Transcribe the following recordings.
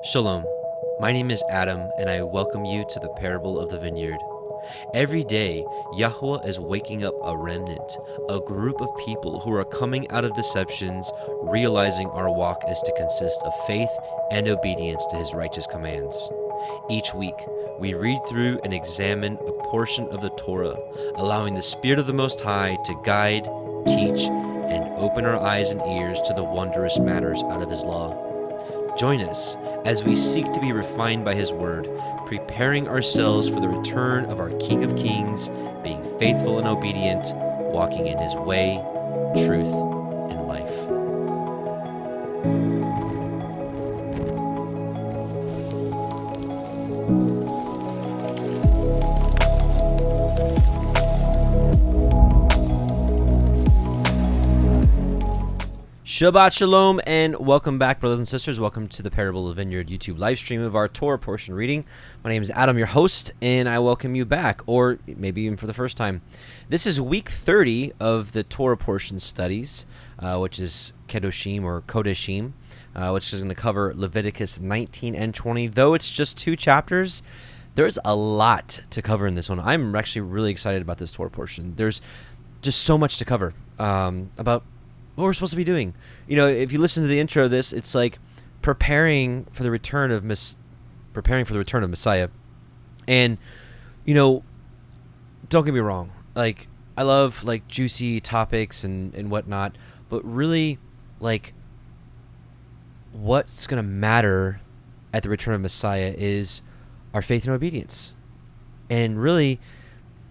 Shalom. My name is Adam, and I welcome you to the parable of the Vineyard. Every day, Yahuwah is waking up a remnant, a group of people who are coming out of deceptions, realizing our walk is to consist of faith and obedience to his righteous commands. Each week, we read through and examine a portion of the Torah, allowing the Spirit of the Most High to guide, teach, and open our eyes and ears to the wondrous matters out of his law. Join us as we seek to be refined by his word, preparing ourselves for the return of our King of Kings, being faithful and obedient, walking in his way, truth, and life. Shabbat Shalom, and welcome back, brothers and sisters. Welcome to the Parable of the Vineyard YouTube live stream of our Torah portion reading. My name is Adam, your host, and I welcome you back, or maybe even for the first time. This is week 30 of the Torah portion studies, which is Kodeshim, which is going to cover Leviticus 19 and 20. Though it's just 2 chapters, there's a lot to cover in this one. I'm actually really excited about this Torah portion. There's just so much to cover about what we're supposed to be doing. You know, if you listen to the intro of this, it's like preparing for the return of Messiah. And, you know, don't get me wrong. Like, I love like juicy topics and whatnot, but really, like, what's gonna matter at the return of Messiah is our faith and obedience. And really,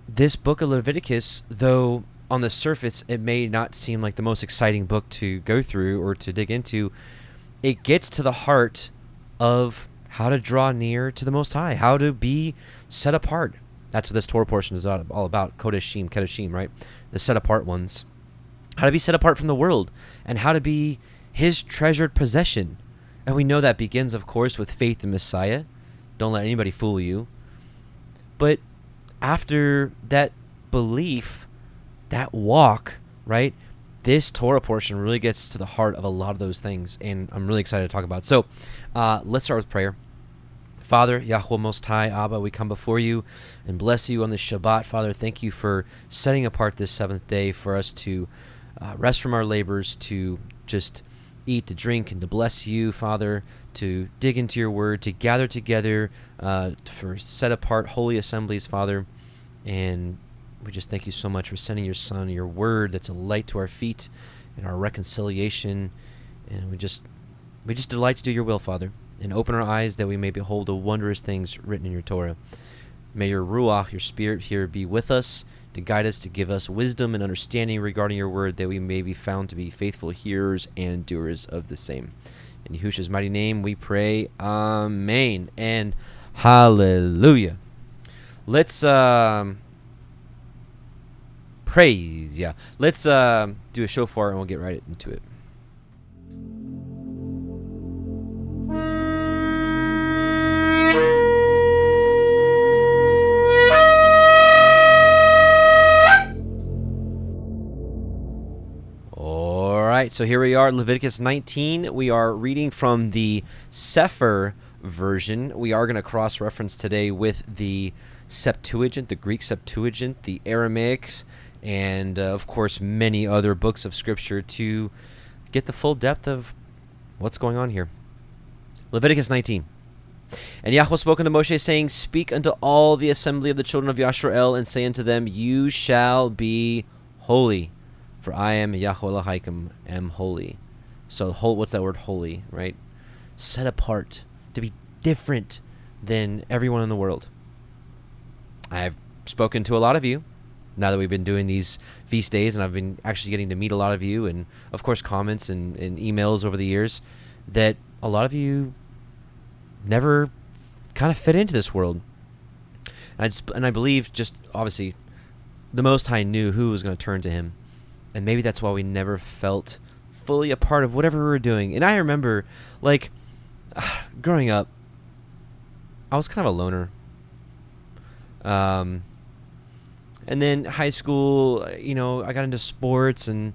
this book of Leviticus, though on the surface it may not seem like the most exciting book to go through or to dig into, it gets to the heart of how to draw near to the Most High, how to be set apart. That's what this Torah portion is all about. Kodeshim, right? The set apart ones. How to be set apart from the world and how to be his treasured possession. And we know that begins, of course, with faith in Messiah. Don't let anybody fool you. But after that belief, that walk, right, this Torah portion really gets to the heart of a lot of those things, and I'm really excited to talk about it. So let's start with prayer. Father, Yahuwah Most High, Abba, we come before you and bless you on this Shabbat. Father, thank you for setting apart this 7th day for us to rest from our labors, to just eat, to drink, and to bless you, Father, to dig into your word, to gather together for set apart holy assemblies, Father. And we just thank you so much for sending your Son, your word that's a light to our feet and our reconciliation. And we just delight to do your will, Father, and open our eyes that we may behold the wondrous things written in your Torah. May your Ruach, your Spirit here, be with us to guide us, to give us wisdom and understanding regarding your word, that we may be found to be faithful hearers and doers of the same. In Yahushua's mighty name we pray, Amen and hallelujah. Let's praise, yeah. Let's do a shofar and we'll get right into it. All right, so here we are, Leviticus 19. We are reading from the Sefer version. We are going to cross-reference today with the Septuagint, the Greek Septuagint, the Aramaics, and of course many other books of scripture to get the full depth of what's going on here. Leviticus 19. And Yahuwah spoke unto Moshe, saying, Speak unto all the assembly of the children of Yisrael, and say unto them, You shall be holy, for I am Yahuwah Elohim, am holy. So what's that word holy, right? Set apart, to be different than everyone in the world. I've spoken to a lot of you now that we've been doing these feast days, and I've been actually getting to meet a lot of you, and of course comments and emails over the years, that a lot of you never kind of fit into this world. And I believe just obviously the Most High knew who was going to turn to him, and maybe that's why we never felt fully a part of whatever we were doing. And I remember, like, growing up, I was kind of a loner. And then high school, you know, I got into sports and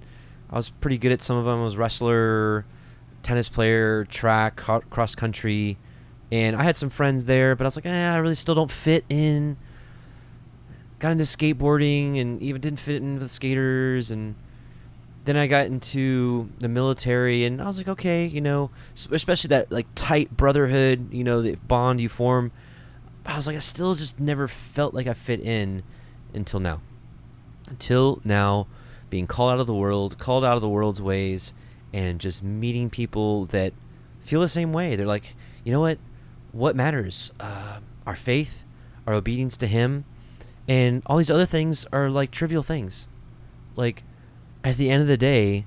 I was pretty good at some of them. I was wrestler, tennis player, track, cross country, And I had some friends there, but I was like, I really still don't fit in. Got into skateboarding and even didn't fit in with skaters. And then I got into the military, and I was like, okay, especially that like tight brotherhood, the bond you form. But I was like, I still just never felt like I fit in until now. Until now, being called out of the world's ways, and just meeting people that feel the same way. They're like, you know what matters? Our faith, our obedience to Him, and all these other things are like trivial things. Like, at the end of the day,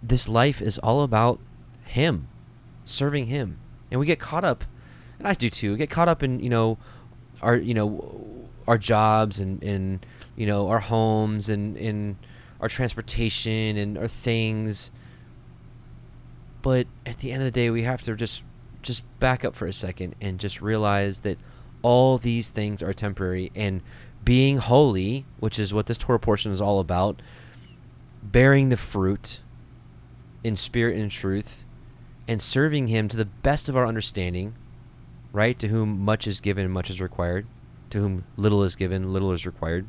this life is all about Him, serving Him. And we get caught up, and I do too, get caught up in, our jobs and our homes and in our transportation and our things. But at the end of the day, we have to just back up for a second and just realize that all these things are temporary, and being holy, which is what this Torah portion is all about, bearing the fruit in spirit and in truth, and serving Him to the best of our understanding, right? To whom much is given, much is required. To whom little is given, little is required.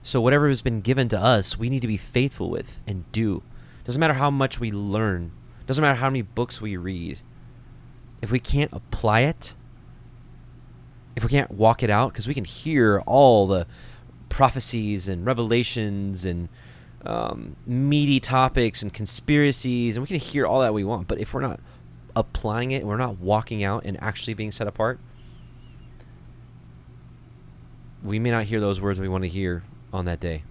So whatever has been given to us, we need to be faithful with and do. Doesn't matter how much we learn. Doesn't matter how many books we read. If we can't apply it, if we can't walk it out, because we can hear all the prophecies and revelations and meaty topics and conspiracies, and we can hear all that we want, but if we're not applying it and we're not walking out and actually being set apart, we may not hear those words we want to hear on that day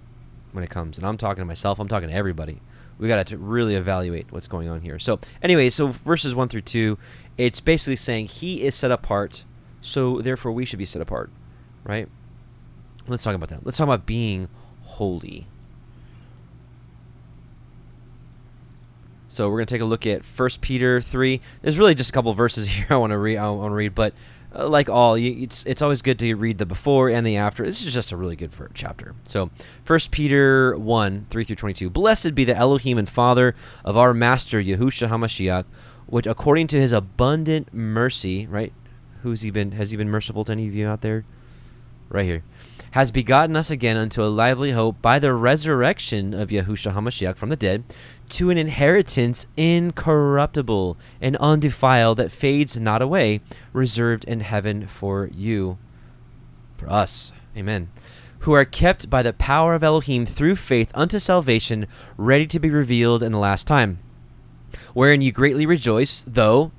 when it comes. And I'm talking to myself, I'm talking to everybody. We got to really evaluate what's going on here. So anyway, so verses 1 through 2, it's basically saying He is set apart, so therefore we should be set apart, right? Let's talk about that. Let's talk about being holy. So we're going to take a look at 1 Peter 3. There's really just a couple verses here I want to read, but like all, it's always good to read the before and the after. This is just a really good chapter. So 1 Peter 1, 3 through 22. Blessed be the Elohim and Father of our Master Yahushua HaMashiach, which according to His abundant mercy, right? Has He been merciful to any of you out there? Right here. Has begotten us again unto a lively hope by the resurrection of Yahushua HaMashiach from the dead, to an inheritance incorruptible and undefiled that fades not away, reserved in heaven for you, for us. Amen. Who are kept by the power of Elohim through faith unto salvation, ready to be revealed in the last time. Wherein you greatly rejoice, though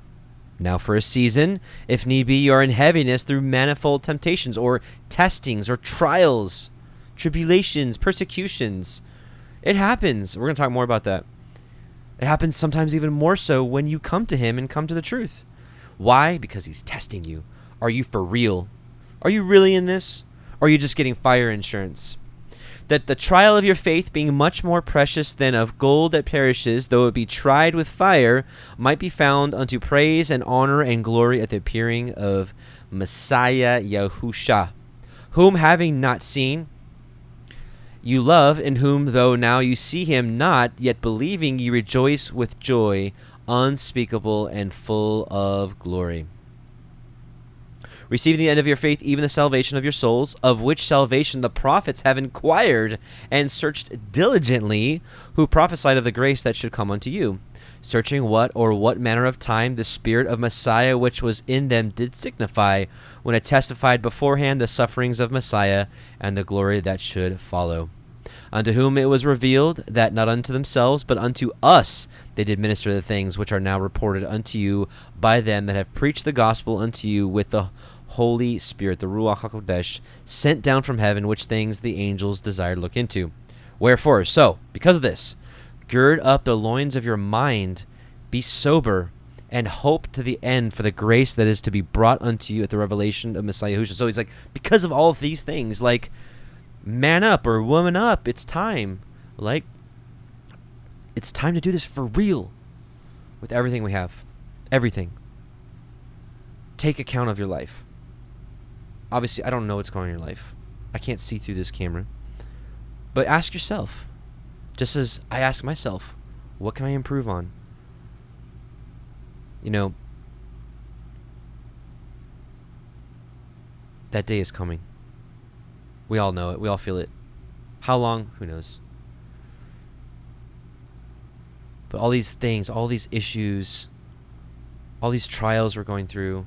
now for a season, if need be, you are in heaviness through manifold temptations, or testings, or trials, tribulations, persecutions. It happens. We're going to talk more about that. It happens sometimes even more so when you come to Him and come to the truth. Why? Because He's testing you. Are you for real? Are you really in this? Or are you just getting fire insurance? That the trial of your faith, being much more precious than of gold that perishes, though it be tried with fire, might be found unto praise and honor and glory at the appearing of Messiah Yahusha, whom having not seen, you love, in whom though now you see Him not, yet believing ye rejoice with joy unspeakable and full of glory. Receiving the end of your faith, even the salvation of your souls, of which salvation the prophets have inquired and searched diligently, who prophesied of the grace that should come unto you, searching what manner of time the Spirit of Messiah which was in them did signify, when it testified beforehand the sufferings of Messiah and the glory that should follow. Unto whom it was revealed that not unto themselves, but unto us they did minister the things which are now reported unto you by them that have preached the gospel unto you with the Holy Spirit, the Ruach HaKodesh, sent down from heaven, which things the angels desired look into. Wherefore, so, because of this, gird up the loins of your mind, be sober, and hope to the end for the grace that is to be brought unto you at the revelation of Messiah Yahushua. So he's like, because of all of these things, like, man up or woman up, it's time. Like, it's time to do this for real with everything we have. Everything. Take account of your life. Obviously, I don't know what's going on in your life. I can't see through this camera. But ask yourself, just as I ask myself, what can I improve on? You know, that day is coming. We all know it. We all feel it. How long? Who knows? But all these things, all these issues, all these trials we're going through,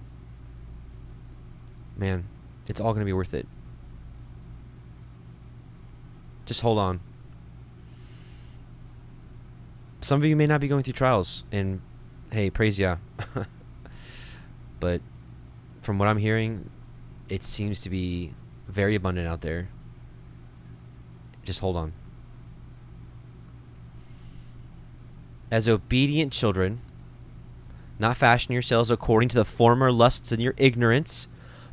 man, it's all going to be worth it. Just hold on. Some of you may not be going through trials, and hey, praise Yah. But from what I'm hearing, it seems to be very abundant out there. Just hold on. As obedient children, not fashion yourselves according to the former lusts in your ignorance,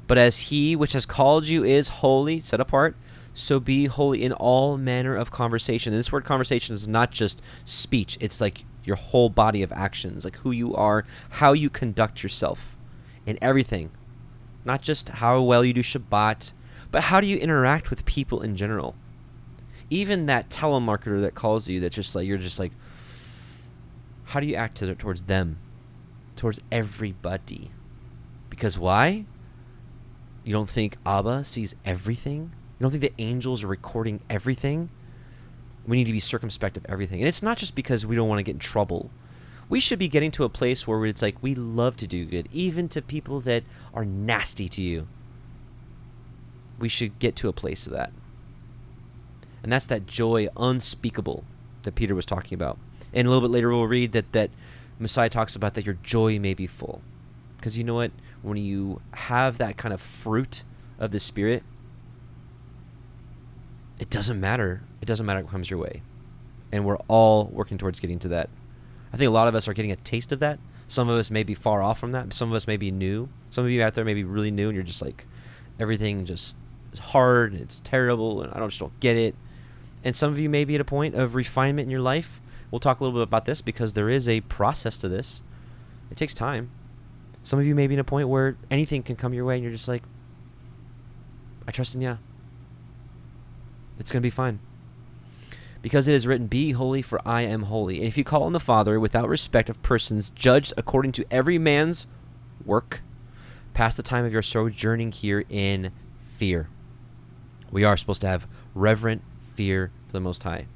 but as he which has called you is holy, set apart, so be holy in all manner of conversation. And this word conversation is not just speech. It's like your whole body of actions, like who you are, how you conduct yourself in everything. Not just how well you do Shabbat, but how do you interact with people in general. Even that telemarketer that calls you, that's just like, you're just like, how do you act towards them? Towards everybody. Because why? You don't think Abba sees everything? You don't think the angels are recording everything? We need to be circumspect of everything. And it's not just because we don't want to get in trouble. We should be getting to a place where it's like we love to do good, even to people that are nasty to you. We should get to a place of that. And that's that joy unspeakable that Peter was talking about. And a little bit later we'll read that Messiah talks about that your joy may be full. Because you know what? When you have that kind of fruit of the Spirit, it doesn't matter. It doesn't matter what comes your way. And we're all working towards getting to that. I think a lot of us are getting a taste of that. Some of us may be far off from that. Some of us may be new. Some of you out there may be really new, and you're just like, everything just is hard, and it's terrible, and I just don't get it. And some of you may be at a point of refinement in your life. We'll talk a little bit about this because there is a process to this. It takes time. Some of you may be in a point where anything can come your way, and you're just like, I trust in Yah. It's going to be fine. Because it is written, be holy, for I am holy. And if you call on the Father without respect of persons, judged according to every man's work, pass the time of your sojourning here in fear. We are supposed to have reverent fear for the Most High.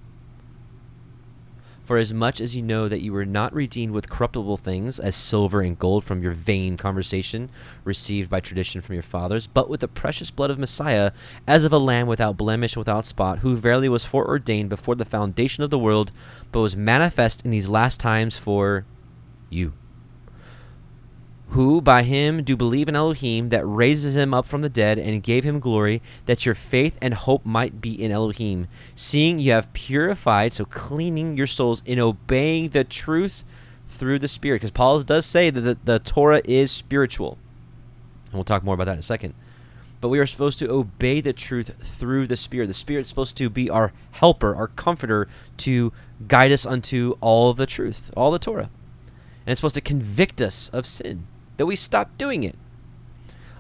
For as much as you know that you were not redeemed with corruptible things, as silver and gold from your vain conversation received by tradition from your fathers, but with the precious blood of Messiah, as of a lamb without blemish and without spot, who verily was foreordained before the foundation of the world, but was manifest in these last times for you, who by him do believe in Elohim, that raises him up from the dead and gave him glory, that your faith and hope might be in Elohim, seeing you have purified, so cleaning your souls in obeying the truth through the Spirit. Because Paul does say that the Torah is spiritual. And we'll talk more about that in a second. But we are supposed to obey the truth through the Spirit. The Spirit is supposed to be our helper, our comforter, to guide us unto all of the truth, all the Torah. And it's supposed to convict us of sin, that we stop doing it,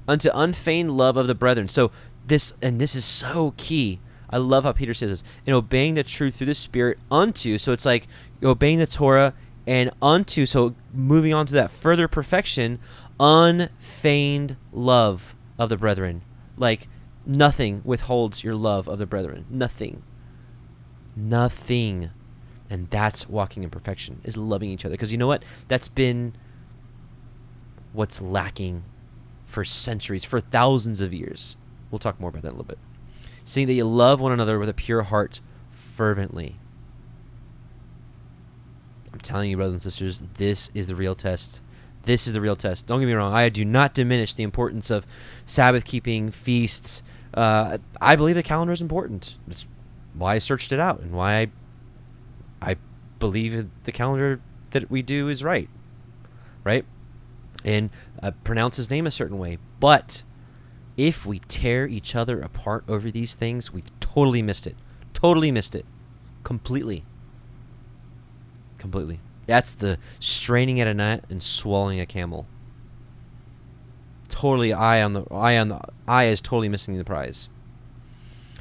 unto unfeigned love of the brethren. So this is so key. I love how Peter says this. In obeying the truth through the Spirit unto, so it's like obeying the Torah and unto, so moving on to that further perfection, unfeigned love of the brethren. Like nothing withholds your love of the brethren. Nothing. Nothing. And that's walking in perfection, is loving each other. Because you know what? That's been what's lacking for centuries, for thousands of years. We'll talk more about that in a little bit. Seeing that you love one another with a pure heart fervently. I'm telling you, brothers and sisters, this is the real test. This is the real test. Don't get me wrong. I do not diminish the importance of Sabbath keeping, feasts. I believe the calendar is important. It's why I searched it out and why I believe the calendar that we do is right. Right? And pronounce his name a certain way. But if we tear each other apart over these things, we've totally missed it. Totally missed it. Completely. Completely. That's the straining at a gnat and swallowing a camel. Totally, eye is totally missing the prize.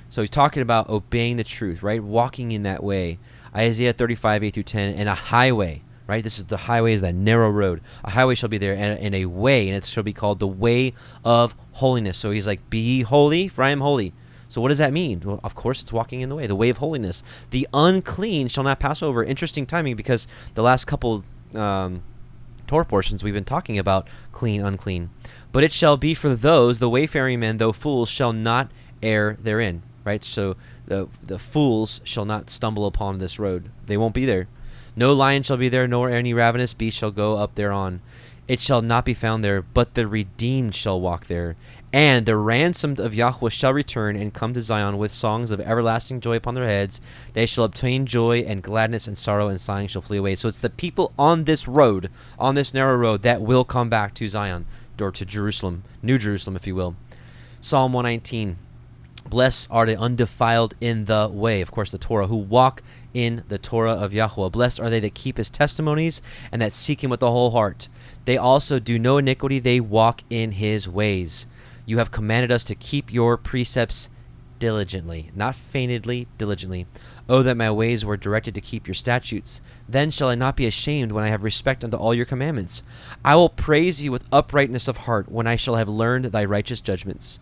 So he's talking about obeying the truth, right? Walking in that way. Isaiah 35, 8 through 10, and a highway right? This is the highway, is that narrow road. A highway shall be there, and a way, and it shall be called the way of holiness. So he's like, be ye holy, for I am holy. So what does that mean? Well, of course, it's walking in the way, the way of holiness. The unclean shall not pass over. Interesting timing, because the last couple Torah portions we've been talking about clean, unclean. But it shall be for those, the wayfaring men, though fools, shall not err therein. Right? So the fools shall not stumble upon this road. They won't be there. No lion shall be there, nor any ravenous beast shall go up thereon. It shall not be found there, but the redeemed shall walk there. And the ransomed of Yahuwah shall return and come to Zion with songs of everlasting joy upon their heads. They shall obtain joy and gladness, and sorrow and sighing shall flee away. So it's the people on this road, on this narrow road, that will come back to Zion, or to Jerusalem, New Jerusalem, if you will. Psalm 119. Blessed are the undefiled in the way, of course the Torah, who walk in the Torah of Yahuwah. Blessed are they that keep his testimonies and that seek him with the whole heart. They also do no iniquity, they walk in his ways. You have commanded us to keep your precepts diligently, not feignedly, diligently. Oh, that my ways were directed to keep your statutes. Then shall I not be ashamed when I have respect unto all your commandments. I will praise you with uprightness of heart when I shall have learned thy righteous judgments.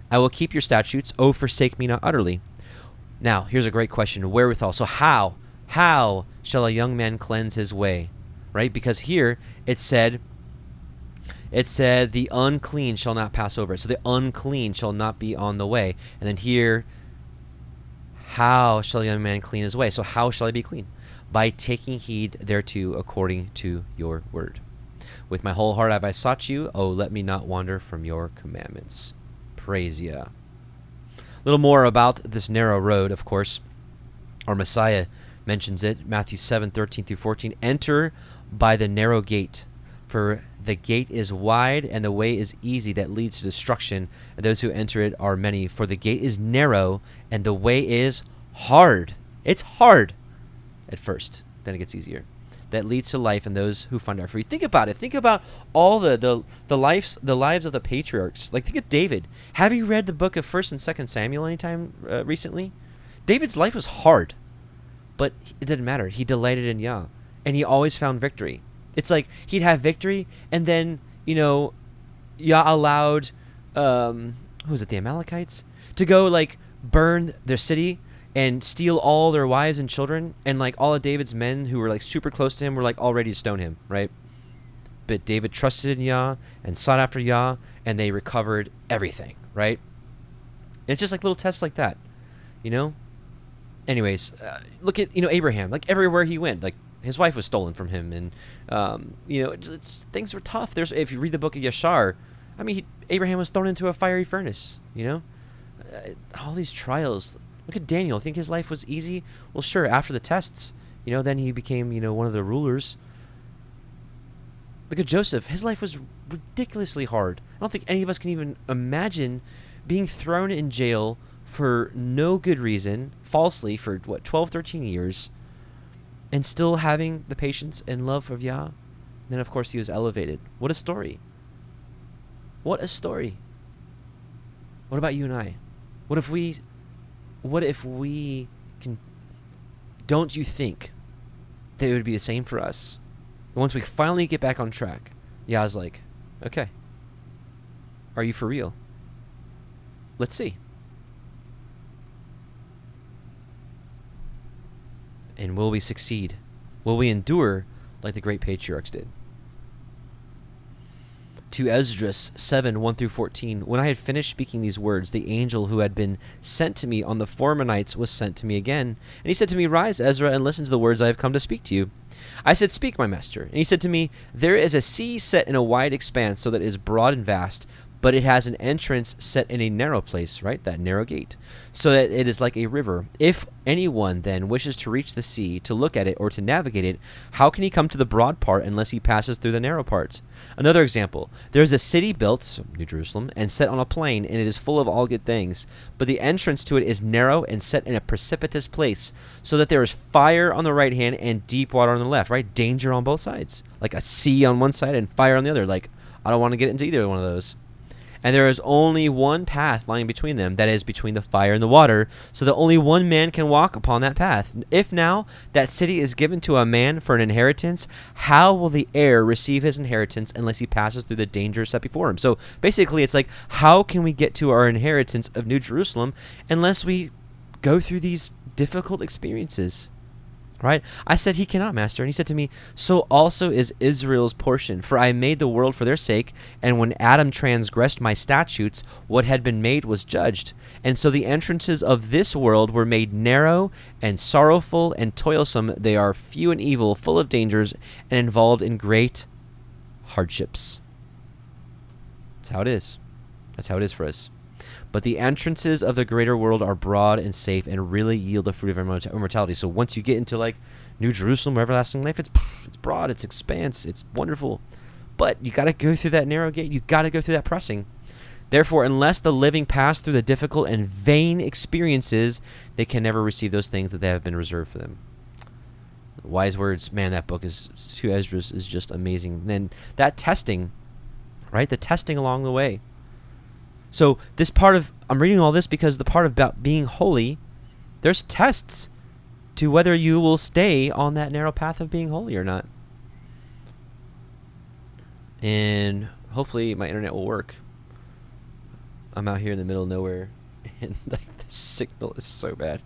I will keep your statutes. Oh, forsake me not utterly. Now, here's a great question. Wherewithal? So how shall a young man cleanse his way? Right? Because here it said the unclean shall not pass over. So the unclean shall not be on the way. And then here, how shall a young man clean his way? So how shall I be clean? By taking heed thereto according to your word. With my whole heart have I sought you. Oh, let me not wander from your commandments. Praise ya. A little more about this narrow road, of course. Our Messiah mentions it. Matthew 7:13-14. Enter by the narrow gate, for the gate is wide and the way is easy that leads to destruction, and those who enter it are many. For the gate is narrow and the way is hard. It's hard at first, then it gets easier. That leads to life, and those who find it are free. Think about it. Think about all the lives of the patriarchs. Like, think of David. Have you read the book of 1st and 2nd Samuel anytime recently? David's life was hard, but it didn't matter. He delighted in Yah, and he always found victory. It's like he'd have victory, and then Yah allowed who was it, the Amalekites, to go like burn their city and steal all their wives and children, and like all of David's men who were like super close to him were like all ready to stone him, right? But David trusted in Yah and sought after Yah, and they recovered everything, right? And it's just like little tests like that, Anyways, look at Abraham. Like everywhere he went, like his wife was stolen from him, and things were tough. If you read the book of Yashar, I mean, Abraham was thrown into a fiery furnace. All these trials. Look at Daniel. Think his life was easy? Well, sure. After the tests, then he became, one of the rulers. Look at Joseph. His life was ridiculously hard. I don't think any of us can even imagine being thrown in jail for no good reason, falsely, for 12, 13 years, and still having the patience and love of Yah. And then, of course, he was elevated. What a story. What a story. What about you and I? What if we can? Don't you think that it would be the same for us? And once we finally get back on track, Yah's like, okay, are you for real? Let's see. And will we succeed? Will we endure like the great patriarchs did? To Esdras 7:1-14. When I had finished speaking these words, the angel who had been sent to me on the former nights was sent to me again. And he said to me, Rise, Ezra, and listen to the words I have come to speak to you. I said, Speak, my master. And he said to me, There is a sea set in a wide expanse, so that it is broad and vast, but it has an entrance set in a narrow place, right? That narrow gate, so that it is like a river. If anyone then wishes to reach the sea, to look at it, or to navigate it, how can he come to the broad part unless he passes through the narrow part? Another example, there is a city built, so New Jerusalem, and set on a plain, and it is full of all good things. But the entrance to it is narrow and set in a precipitous place, so that there is fire on the right hand and deep water on the left, right? Danger on both sides. Like a sea on one side and fire on the other. Like, I don't want to get into either one of those. and there is only one path lying between them, that is, between the fire and the water, so that only one man can walk upon that path. If now that city is given to a man for an inheritance, how will the heir receive his inheritance unless he passes through the dangers set before him? So basically, it's like, how can we get to our inheritance of New Jerusalem unless we go through these difficult experiences? Right? I said, he cannot, master. And he said to me, so also is Israel's portion. For I made the world for their sake, and when Adam transgressed my statutes, what had been made was judged. And so the entrances of this world were made narrow and sorrowful and toilsome. They are few and evil, full of dangers, and involved in great hardships. That's how it is. That's how it is for us. But the entrances of the greater world are broad and safe and really yield the fruit of immortality. So once you get into like New Jerusalem or everlasting life, it's broad, it's expanse, it's wonderful. But you got to go through that narrow gate. You got to go through that pressing. Therefore, unless the living pass through the difficult and vain experiences, they can never receive those things that they have been reserved for them. Wise words. Man, that book is to Esdras is just amazing. And then that testing, right? The testing along the way. So this part of, I'm reading all this because the part about being holy, there's tests to whether you will stay on that narrow path of being holy or not. And hopefully my internet will work. I'm out here in the middle of nowhere, and like the signal is so bad.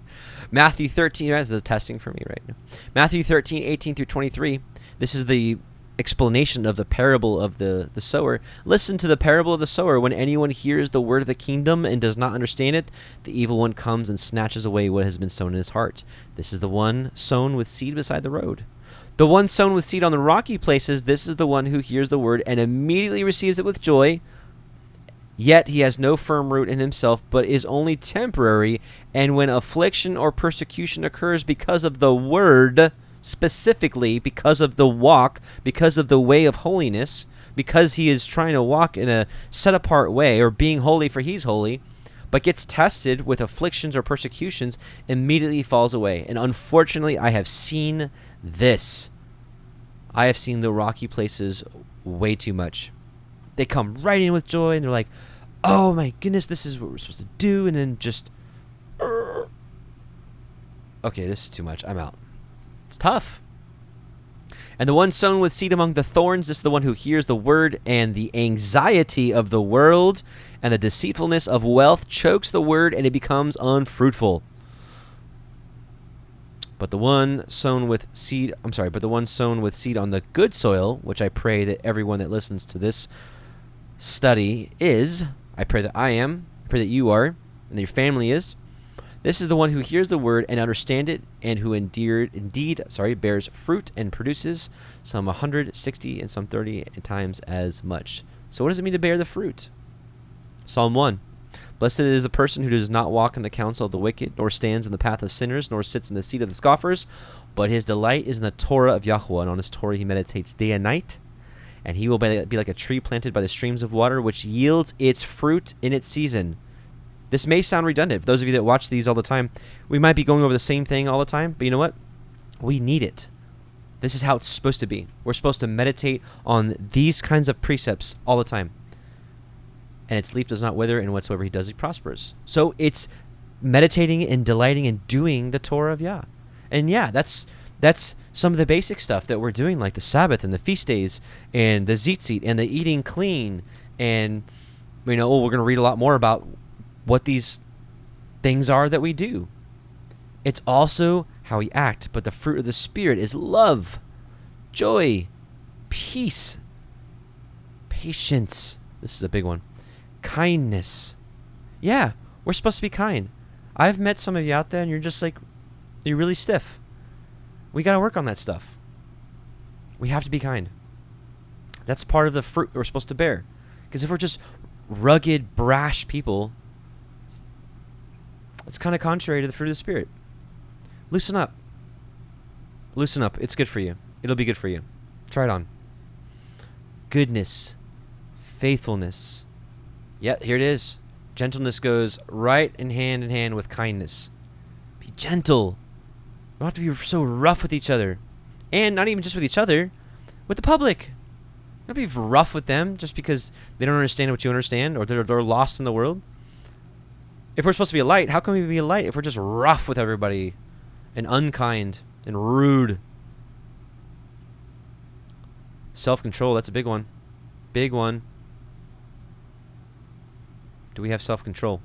Matthew 13, that's the testing for me right now. Matthew 13, 18 through 23. This is the explanation of the parable of the sower. Listen to the parable of the sower. When anyone hears the word of the kingdom and does not understand it, the evil one comes and snatches away what has been sown in his heart. This is the one sown with seed beside the road. The one sown with seed on the rocky places, this is the one who hears the word and immediately receives it with joy. Yet he has no firm root in himself, but is only temporary. And when affliction or persecution occurs because of the word, specifically because of the walk, because of the way of holiness, because he is trying to walk in a set-apart way, or being holy for he's holy, but gets tested with afflictions or persecutions, immediately falls away. And unfortunately, I have seen this. I have seen the rocky places way too much. They come right in with joy, and they're like, oh my goodness, this is what we're supposed to do, and then just, okay, this is too much. I'm out. It's tough. And the one sown with seed among the thorns, this is the one who hears the word, and the anxiety of the world and the deceitfulness of wealth chokes the word, and it becomes unfruitful. But the one sown with seed, on the good soil, which I pray that everyone that listens to this study is, I pray that I am, I pray that you are, and that your family is. This is the one who hears the word and understands it, and who indeed bears fruit and produces some 160 and some 30 times as much. So what does it mean to bear the fruit? Psalm 1. Blessed is the person who does not walk in the counsel of the wicked, nor stands in the path of sinners, nor sits in the seat of the scoffers, but his delight is in the Torah of Yahuwah, and on his Torah he meditates day and night. And he will be like a tree planted by the streams of water, which yields its fruit in its season. This may sound redundant. For those of you that watch these all the time, we might be going over the same thing all the time, but you know what? We need it. This is how it's supposed to be. We're supposed to meditate on these kinds of precepts all the time. And its leaf does not wither, and whatsoever he does, he prospers. So it's meditating and delighting and doing the Torah of Yah. And yeah, that's some of the basic stuff that we're doing, like the Sabbath and the feast days and the tzitzit and the eating clean. And, we're going to read a lot more about what these things are that we do. It's also how we act, but the fruit of the Spirit is love, joy, peace, patience. This is a big one. Kindness. Yeah, we're supposed to be kind. I've met some of you out there, and you're just like, you're really stiff. We got to work on that stuff. We have to be kind. That's part of the fruit we're supposed to bear. Because if we're just rugged, brash people, it's kind of contrary to the fruit of the Spirit. Loosen up. Loosen up. It's good for you. It'll be good for you. Try it on. Goodness. Faithfulness. Yeah, here it is. Gentleness goes right in hand with kindness. Be gentle. You don't have to be so rough with each other. And not even just with each other, with the public. Don't be rough with them just because they don't understand what you understand, or they're lost in the world. If we're supposed to be a light, how can we be a light if we're just rough with everybody and unkind and rude? Self-control, that's a big one. Big one. Do we have self-control?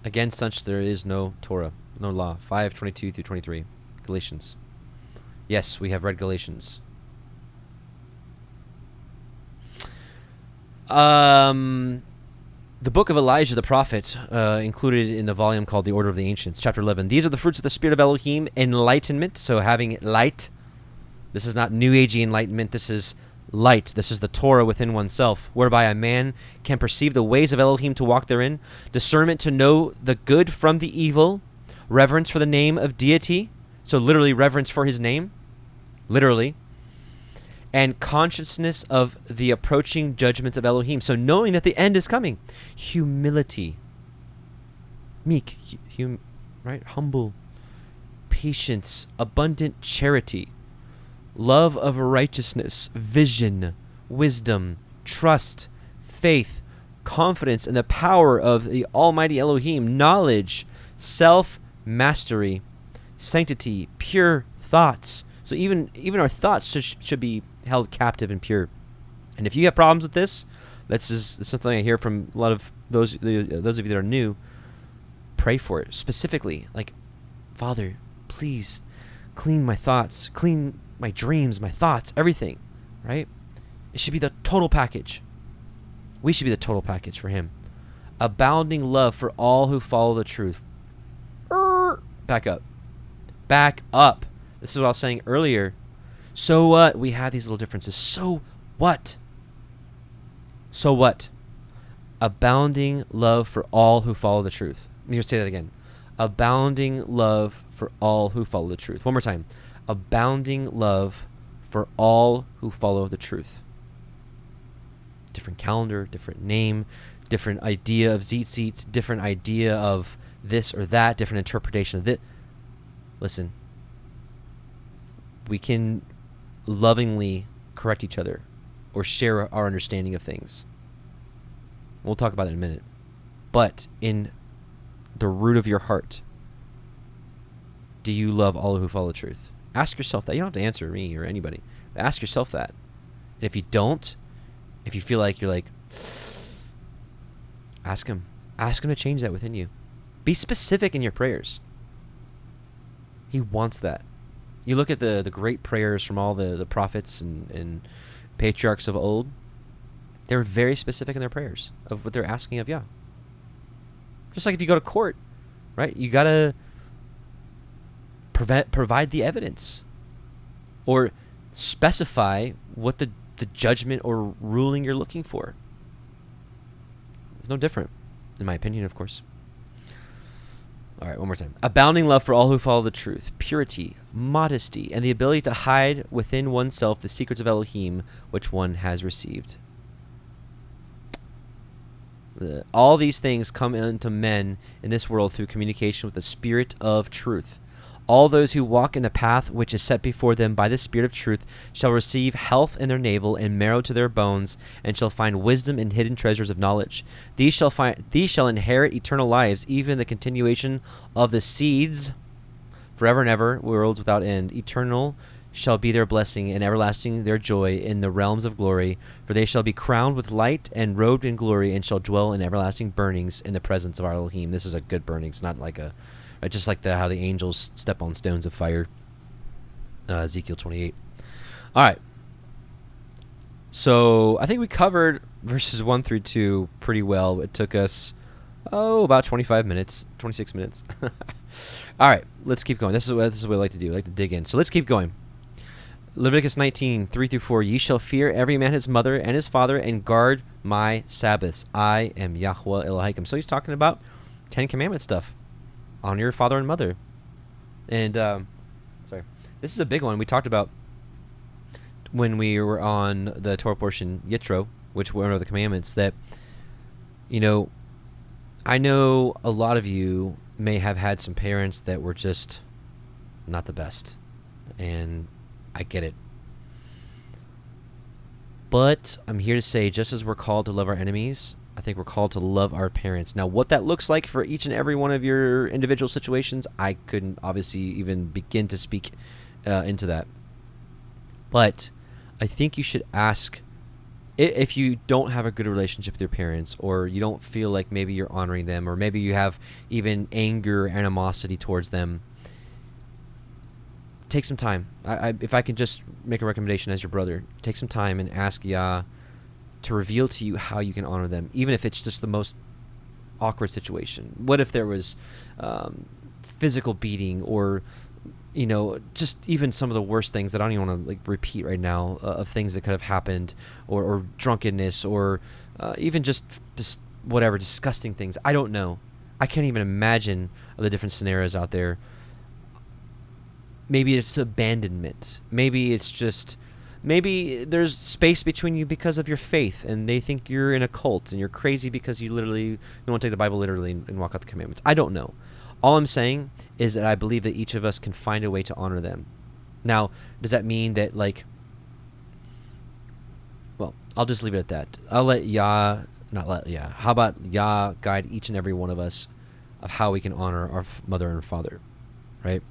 Against such there is no Torah, no law. 5:22 through 23. Galatians. Yes, we have read Galatians. The book of Elijah the prophet, included in the volume called The Order of the Ancients, chapter 11. These are the fruits of the Spirit of Elohim, enlightenment, so having light. This is not New Agey enlightenment. This is light. This is the Torah within oneself, whereby a man can perceive the ways of Elohim to walk therein, discernment to know the good from the evil, reverence for the name of deity, so literally reverence for his name, literally, and consciousness of the approaching judgments of Elohim. So knowing that the end is coming. Humility. Meek. Right? Humble. Patience. Abundant charity. Love of righteousness. Vision. Wisdom. Trust. Faith. Confidence in the power of the Almighty Elohim. Knowledge. Self-mastery. Sanctity. Pure thoughts. So even our thoughts should be held captive and pure. And if you have problems with this, this is something I hear from a lot of those of you that are new. Pray for it specifically, like, Father, please clean my thoughts, clean my dreams, my thoughts, everything. Right? It should be the total package. We should be the total package for Him. Abounding love for all who follow the truth. Back up. Back up. This is what I was saying earlier. So what? We have these little differences. So what? So what? Abounding love for all who follow the truth. Let me just say that again. Abounding love for all who follow the truth. One more time. Abounding love for all who follow the truth. Different calendar, different name, different idea of tzitzit, different idea of this or that, different interpretation of this. Listen. We can lovingly correct each other or share our understanding of things. We'll talk about it in a minute. But in the root of your heart, do you love all who follow the truth? Ask yourself that. You don't have to answer me or anybody. Ask yourself that. And if you don't, if you feel like you're like, ask Him. Ask Him to change that within you. Be specific in your prayers. He wants that. You look at the great prayers from all the prophets and patriarchs of old. They're very specific in their prayers of what they're asking of Yah. Just like if you go to court, right? You got to provide the evidence or specify what the judgment or ruling you're looking for. It's no different, in my opinion, of course. All right, one more time. Abounding love for all who follow the truth, purity, modesty, and the ability to hide within oneself the secrets of Elohim which one has received. All these things come into men in this world through communication with the Spirit of truth. All those who walk in the path which is set before them by the Spirit of truth shall receive health in their navel and marrow to their bones, and shall find wisdom and hidden treasures of knowledge. These shall inherit eternal lives, even the continuation of the seeds forever and ever, worlds without end. Eternal shall be their blessing, and everlasting their joy in the realms of glory. For they shall be crowned with light and robed in glory, and shall dwell in everlasting burnings in the presence of our Elohim. This is a good burning. It's not like a... just like how the angels step on stones of fire. Ezekiel 28. All right. So I think we covered verses 1 through 2 pretty well. It took us, about 25 minutes, 26 minutes. All right, let's keep going. This is what I like to do. I like to dig in. So let's keep going. Leviticus 19, 3 through 4. Ye shall fear every man his mother and his father, and guard my Sabbaths. I am Yahuwah Elohim. So he's talking about 10 Commandment stuff. Honor your father and mother. And, this is a big one. We talked about when we were on the Torah portion, Yitro, which were one of the commandments, that, I know a lot of you may have had some parents that were just not the best. And I get it. But I'm here to say, just as we're called to love our enemies, I think we're called to love our parents. Now, what that looks like for each and every one of your individual situations, I couldn't obviously even begin to speak into that. But I think you should ask, if you don't have a good relationship with your parents, or you don't feel like maybe you're honoring them, or maybe you have even anger, animosity towards them, take some time. If I can just make a recommendation as your brother, take some time and ask Yah to reveal to you how you can honor them, even if it's just the most awkward situation. What if there was physical beating, or just even some of the worst things that I don't even want to repeat right now, of things that could have happened, or drunkenness, or even just whatever disgusting things. I don't know. I can't even imagine the different scenarios out there. Maybe it's abandonment. Maybe there's space between you because of your faith, and they think you're in a cult and you're crazy because you won't take the Bible literally and walk out the commandments. I don't know. All I'm saying is that I believe that each of us can find a way to honor them. Now, does that mean that well, I'll just leave it at that. I'll let Yah, how about Yah guide each and every one of us of how we can honor our mother and father, right?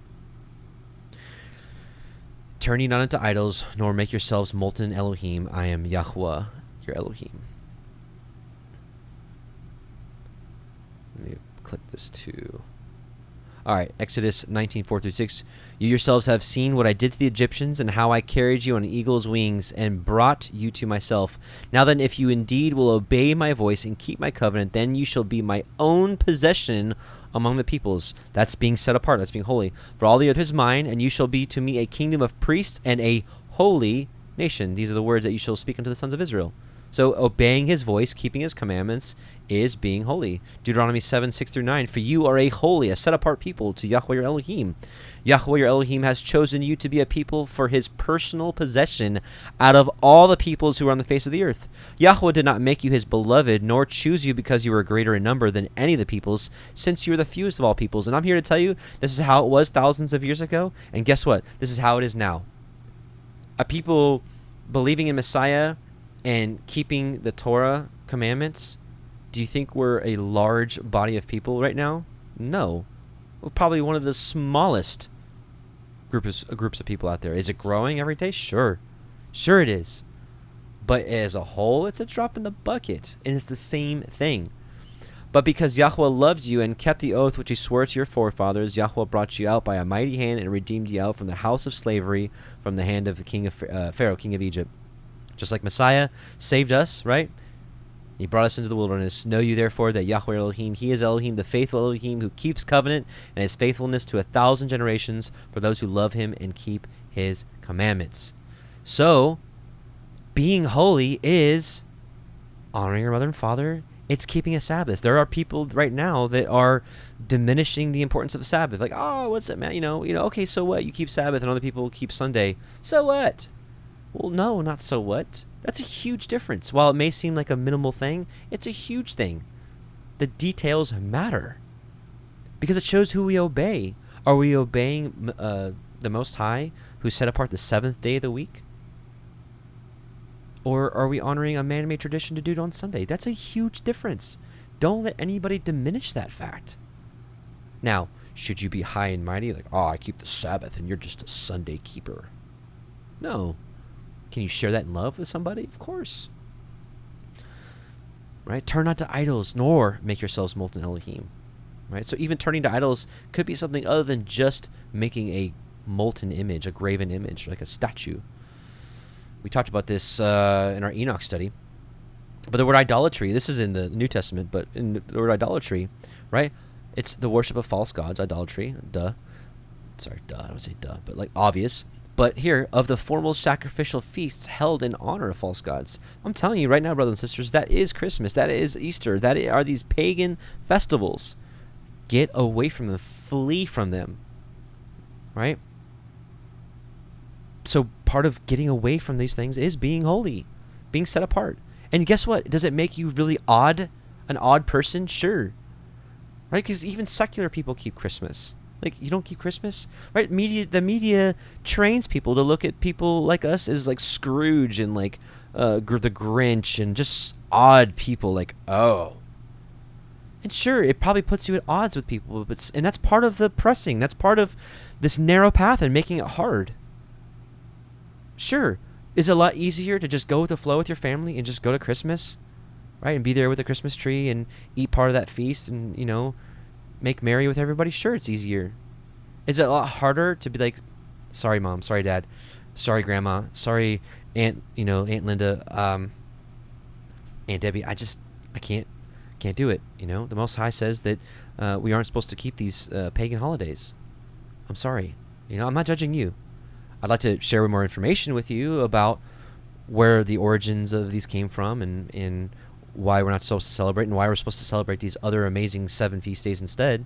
Turn ye not unto idols, nor make yourselves molten Elohim. I am Yahuwah, your Elohim. Let me click this too. All right, Exodus 19:4-6. You yourselves have seen what I did to the Egyptians, and how I carried you on eagle's wings and brought you to myself. Now then, if you indeed will obey my voice and keep my covenant, then you shall be my own possession among the peoples. That's being set apart. That's being holy. For all the earth is mine, and you shall be to me a kingdom of priests and a holy nation. These are the words that you shall speak unto the sons of Israel. So obeying his voice, keeping his commandments, is being holy. Deuteronomy 7:6-9. For you are a holy, a set-apart people to Yahweh your Elohim. Yahweh your Elohim has chosen you to be a people for his personal possession out of all the peoples who are on the face of the earth. Yahweh did not make you his beloved, nor choose you because you were greater in number than any of the peoples, since you are the fewest of all peoples. And I'm here to tell you, this is how it was thousands of years ago, and guess what? This is how it is now. A people believing in Messiah and keeping the Torah commandments, do you think we're a large body of people right now? No. We're probably one of the smallest groups of people out there. Is it growing every day? Sure. Sure it is. But as a whole, it's a drop in the bucket, and it's the same thing. But because Yahweh loved you and kept the oath which he swore to your forefathers, Yahweh brought you out by a mighty hand and redeemed you out from the house of slavery, from the hand of the king of Pharaoh, king of Egypt. Just like Messiah saved us, right? He brought us into the wilderness. Know you therefore that Yahweh Elohim, he is Elohim, the faithful Elohim, who keeps covenant and his faithfulness to 1,000 generations for those who love him and keep his commandments. So, being holy is honoring your mother and father. It's keeping a Sabbath. There are people right now that are diminishing the importance of the Sabbath. Like, oh, what's that, man? Okay, so what? You keep Sabbath and other people keep Sunday. So what? Well, no, not so what. That's a huge difference. While it may seem like a minimal thing, it's a huge thing. The details matter because it shows who we obey. Are we obeying the Most High, who set apart the seventh day of the week? Or are we honoring a man-made tradition to do it on Sunday? That's a huge difference. Don't let anybody diminish that fact. Now, should you be high and mighty, like, oh, I keep the Sabbath and you're just a Sunday keeper? No. Can you share that in love with somebody? Of course. Right? Turn not to idols, nor make yourselves molten Elohim. Right? So even turning to idols could be something other than just making a molten image, a graven image, like a statue. We talked about this in our Enoch study. But the word idolatry, this is in the New Testament, but in the word idolatry, right? It's the worship of false gods, idolatry. Duh. Sorry, duh. I don't say duh, but like obvious. But here, of the formal sacrificial feasts held in honor of false gods. I'm telling you right now, brothers and sisters, that is Christmas. That is Easter. That are these pagan festivals. Get away from them. Flee from them. Right? So part of getting away from these things is being holy. Being set apart. And guess what? Does it make you really odd? An odd person? Sure. Right? Because even secular people keep Christmas. Like, you don't keep Christmas, right? The media trains people to look at people like us as like Scrooge and like the Grinch and just odd people. Like, oh. And sure, it probably puts you at odds with people, and that's part of the pressing. That's part of this narrow path and making it hard. Sure, it's a lot easier to just go with the flow with your family and just go to Christmas, right? And be there with the Christmas tree and eat part of that feast and, make merry with everybody. Sure, it's easier. Is it a lot harder to be like, sorry, Mom, sorry, Dad, sorry, Grandma, sorry, Aunt Linda, Aunt Debbie, I can't do it. The Most High says that we aren't supposed to keep these pagan holidays. I'm sorry. I'm not judging you. I'd like to share more information with you about where the origins of these came from and why we're not supposed to celebrate and why we're supposed to celebrate these other amazing 7 feast days instead.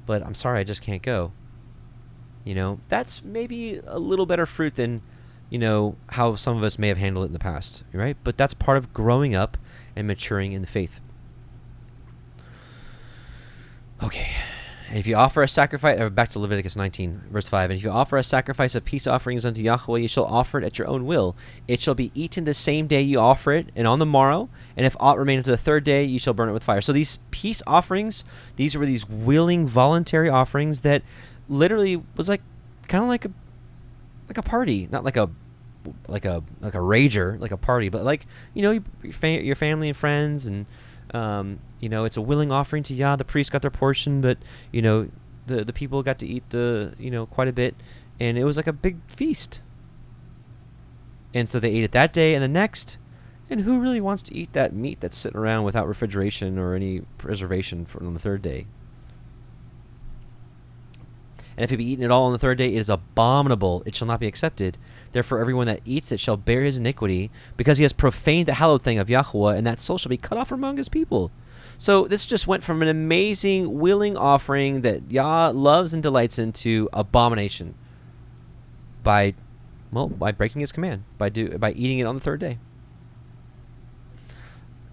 But I'm sorry, I just can't go. That's maybe a little better fruit than, how some of us may have handled it in the past, right? But that's part of growing up and maturing in the faith. Okay. And if you offer a sacrifice, back to Leviticus 19, verse 5, and if you offer a sacrifice of peace offerings unto Yahweh, you shall offer it at your own will. It shall be eaten the same day you offer it, and on the morrow, and if aught remain unto the third day, you shall burn it with fire. So these peace offerings, these were these willing, voluntary offerings that literally was like kind of like a party, not like a rager, like a party, but like your family and friends, and it's a willing offering to Yah. The priest got their portion, but the people got to eat quite a bit, and it was like a big feast. And so they ate it that day and the next. And who really wants to eat that meat that's sitting around without refrigeration or any preservation on the third day? And if it be eaten at all on the third day, it is abominable. It shall not be accepted. Therefore, everyone that eats it shall bear his iniquity, because he has profaned the hallowed thing of Yahuwah, and that soul shall be cut off from among his people. So this just went from an amazing, willing offering that Yah loves and delights in to abomination by breaking his command, by eating it on the third day.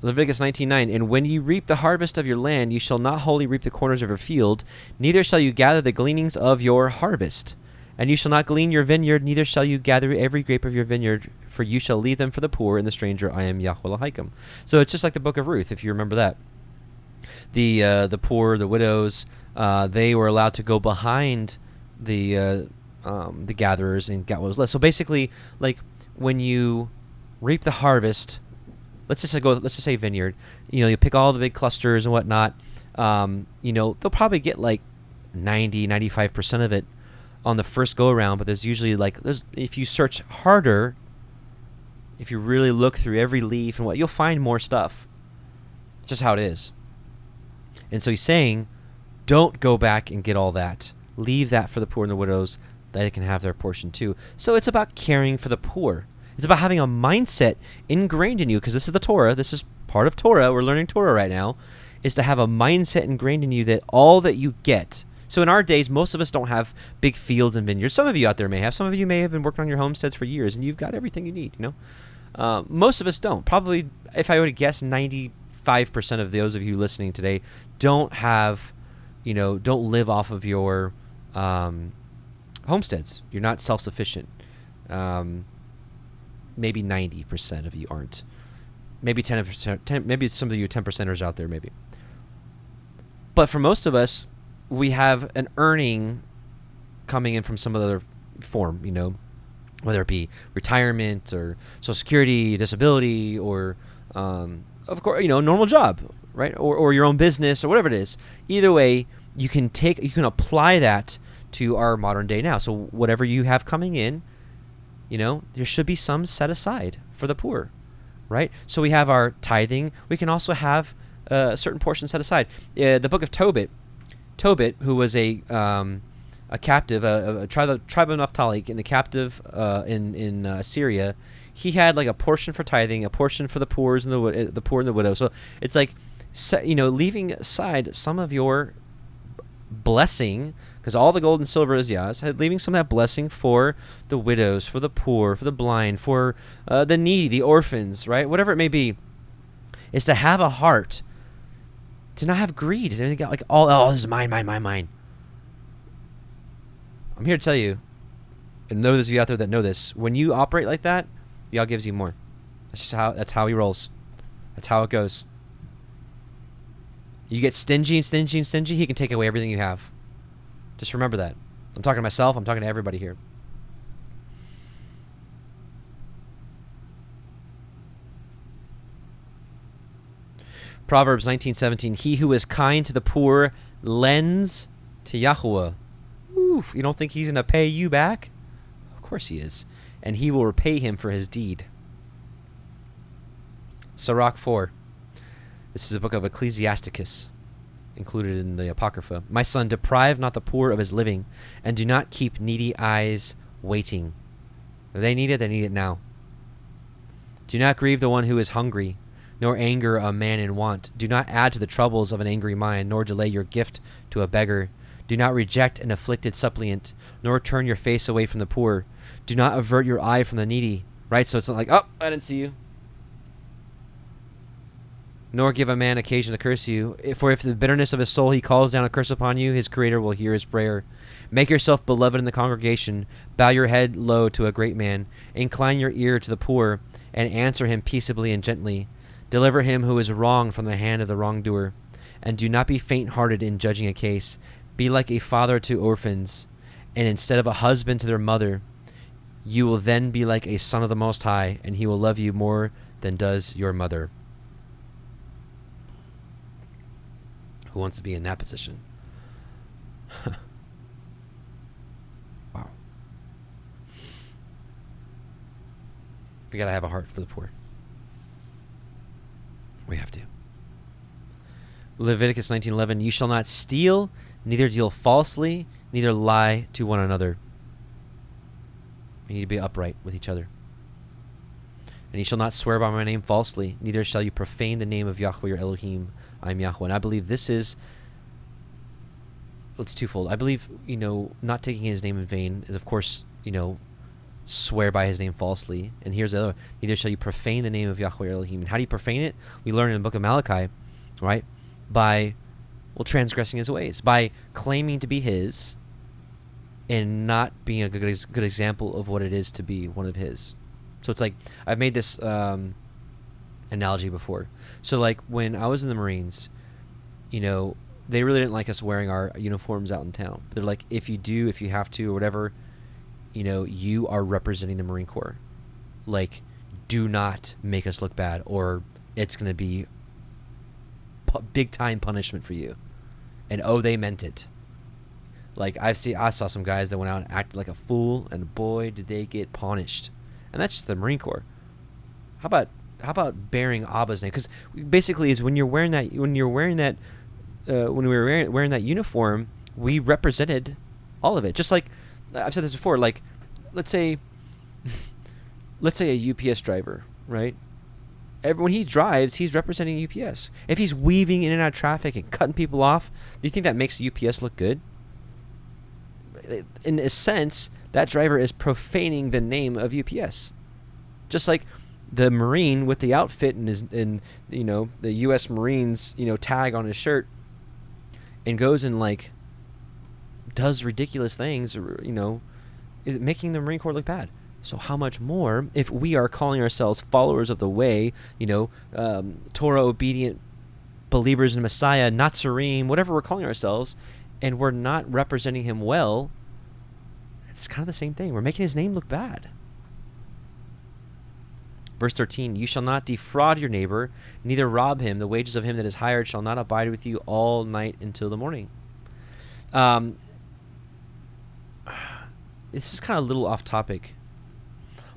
Leviticus 19:9, and when you reap the harvest of your land, you shall not wholly reap the corners of your field, neither shall you gather the gleanings of your harvest. And you shall not glean your vineyard, neither shall you gather every grape of your vineyard, for you shall leave them for the poor and the stranger. I am Yahuwah Lahaikim. So it's just like the book of Ruth, if you remember that. The poor, the widows, they were allowed to go behind the gatherers and got what was left. So basically, like when you reap the harvest, let's just say vineyard. You pick all the big clusters and whatnot. They'll probably get like 95% of it on the first go around, but there's usually if you search harder, if you really look through every leaf and you'll find more stuff. It's just how it is. And so he's saying, don't go back and get all that. Leave that for the poor and the widows, that they can have their portion too. So it's about caring for the poor. It's about having a mindset ingrained in you, because this is the Torah. This is part of Torah. We're learning Torah right now, is to have a mindset ingrained in you that all that you get. So in our days, most of us don't have big fields and vineyards. Some of you out there may have. Some of you may have been working on your homesteads for years, and you've got everything you need, Most of us don't. Probably, if I were to guess, 95% of those of you listening today don't have, don't live off of your homesteads. You're not self-sufficient. Maybe 90% of you aren't. Maybe 10%. Maybe some of you 10%ers out there, maybe. But for most of us, we have an earning coming in from some other form, whether it be retirement or Social Security, disability, or of course, normal job, right? Or your own business or whatever it is. Either way, you can apply that to our modern day now. So whatever you have coming in, there should be some set aside for the poor, right? So we have our tithing. We can also have a certain portion set aside. The book of Tobit, who was a captive, a tribe of Naphtali, in the captive in Syria, he had like a portion for tithing, a portion for the poor and the poor and the widow. So it's like, leaving aside some of your blessing, because all the gold and silver is Yah's, leaving some of that blessing for the widows, for the poor, for the blind, for the needy, the orphans, right? Whatever it may be, is to have a heart, to not have greed, and like this is mine. I'm here to tell you, and those of you out there that know this, when you operate like that, Yah gives you more. That's how he rolls. That's how it goes. You get stingy and stingy and stingy, he can take away everything you have. Just remember that. I'm talking to myself, I'm talking to everybody here. Proverbs 19:17. He who is kind to the poor lends to Yahuwah. Ooh, you don't think he's going to pay you back? Of course he is. And he will repay him for his deed. Sirach 4. This is a book of Ecclesiasticus, included in the Apocrypha. My son, deprive not the poor of his living, and do not keep needy eyes waiting. If they need it now. Do not grieve the one who is hungry, nor anger a man in want. Do not add to the troubles of an angry mind, nor delay your gift to a beggar. Do not reject an afflicted suppliant, nor turn your face away from the poor. Do not avert your eye from the needy. Right? So it's not like, oh, I didn't see you. Nor give a man occasion to curse you. For if the bitterness of his soul he calls down a curse upon you, his Creator will hear his prayer. Make yourself beloved in the congregation. Bow your head low to a great man. Incline your ear to the poor, and answer him peaceably and gently. Deliver him who is wrong from the hand of the wrongdoer. And do not be faint-hearted in judging a case. Be like a father to orphans, and instead of a husband to their mother. You will then be like a son of the Most High, and he will love you more than does your mother. Who wants to be in that position? Wow. We gotta have a heart for the poor. We have to. Leviticus 19:11. You shall not steal, neither deal falsely, neither lie to one another. You need to be upright with each other. And you shall not swear by my name falsely, neither shall you profane the name of Yahweh your Elohim. I am Yahweh. And I believe this is, it's twofold. I believe, not taking his name in vain is, of course, swear by his name falsely. And here's the other, neither shall you profane the name of Yahweh your Elohim. And how do you profane it? We learn in the book of Malachi, right? By, transgressing his ways. By claiming to be his and not being a good example of what it is to be one of his. So it's like, I've made this analogy before. So like when I was in the Marines, they really didn't like us wearing our uniforms out in town. They're like, if you have to, or whatever, you are representing the Marine Corps. Like, do not make us look bad, or it's going to be big time punishment for you. And they meant it. Like I saw some guys that went out and acted like a fool, and boy, did they get punished. And that's just the Marine Corps. How about bearing Abba's name? Because basically, is when we were wearing that uniform, we represented all of it. Just like I've said this before. Like, let's say a UPS driver, right? When he drives, he's representing UPS. If he's weaving in and out of traffic and cutting people off, do you think that makes UPS look good? In a sense, that driver is profaning the name of UPS. Just like the Marine with the outfit and the U.S. Marines, tag on his shirt, and goes and like does ridiculous things, is making the Marine Corps look bad. So how much more if we are calling ourselves followers of the way, Torah obedient believers in Messiah, Nazarene, whatever we're calling ourselves, and we're not representing him well. It's kind of the same thing. We're making his name look bad. Verse 13, you shall not defraud your neighbor, neither rob him. The wages of him that is hired shall not abide with you all night until the morning. This is kind of a little off topic.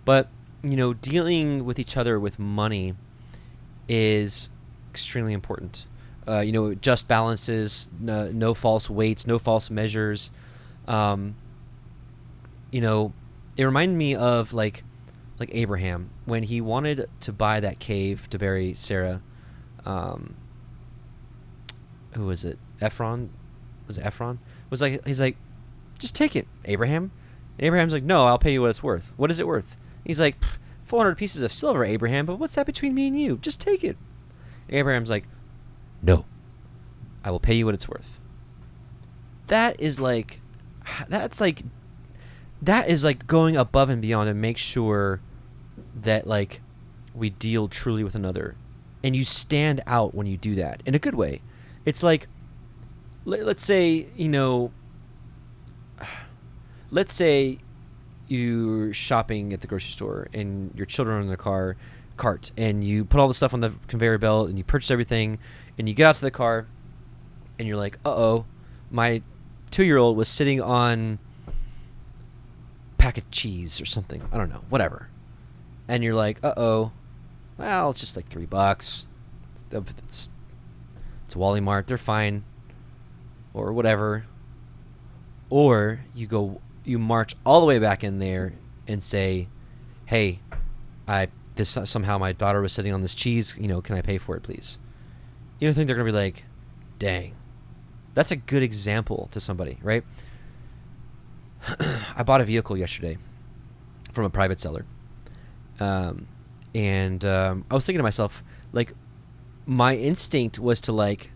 But, dealing with each other with money is extremely important. Just balances, no false weights, no false measures. It reminded me of like Abraham when he wanted to buy that cave to bury Sarah. Who was it? Ephron? Was it Ephron? He's like, just take it, Abraham. And Abraham's like, no, I'll pay you what it's worth. What is it worth? He's like, 400 pieces of silver, Abraham, but what's that between me and you? Just take it. Abraham's like, no, I will pay you what it's worth. That is like going above and beyond to make sure that like we deal truly with another. And you stand out when you do that in a good way. It's like, let's say, let's say you're shopping at the grocery store and your children are in the cart, and you put all the stuff on the conveyor belt and you purchase everything, and you get out to the car and you're like, uh-oh, my 2-year-old was sitting on pack of cheese or something. I don't know, whatever. And you're like, uh-oh, well, it's just like $3. It's Wally Mart. They're fine. Or whatever. Or you march all the way back in there and say, hey, somehow my daughter was sitting on this cheese. Can I pay for it, please? You don't think they're going to be like, dang. That's a good example to somebody, right? I bought a vehicle yesterday from a private seller. And I was thinking to myself, like, my instinct was to, like,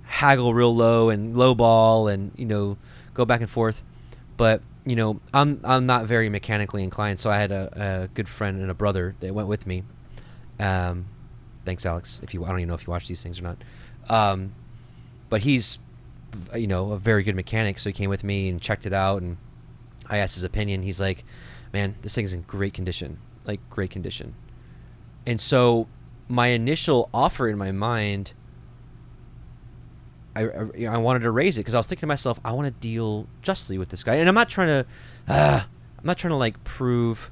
haggle real low and lowball and, go back and forth. But, I'm not very mechanically inclined, so I had a good friend and a brother that went with me. Thanks, Alex. I don't even know if you watch these things or not. But he's, a very good mechanic, so he came with me and checked it out, and I asked his opinion. He's like, man, this thing's in great condition. Like, great condition. And so my initial offer in my mind, I wanted to raise it because I was thinking to myself, I want to deal justly with this guy. And I'm not trying to like prove,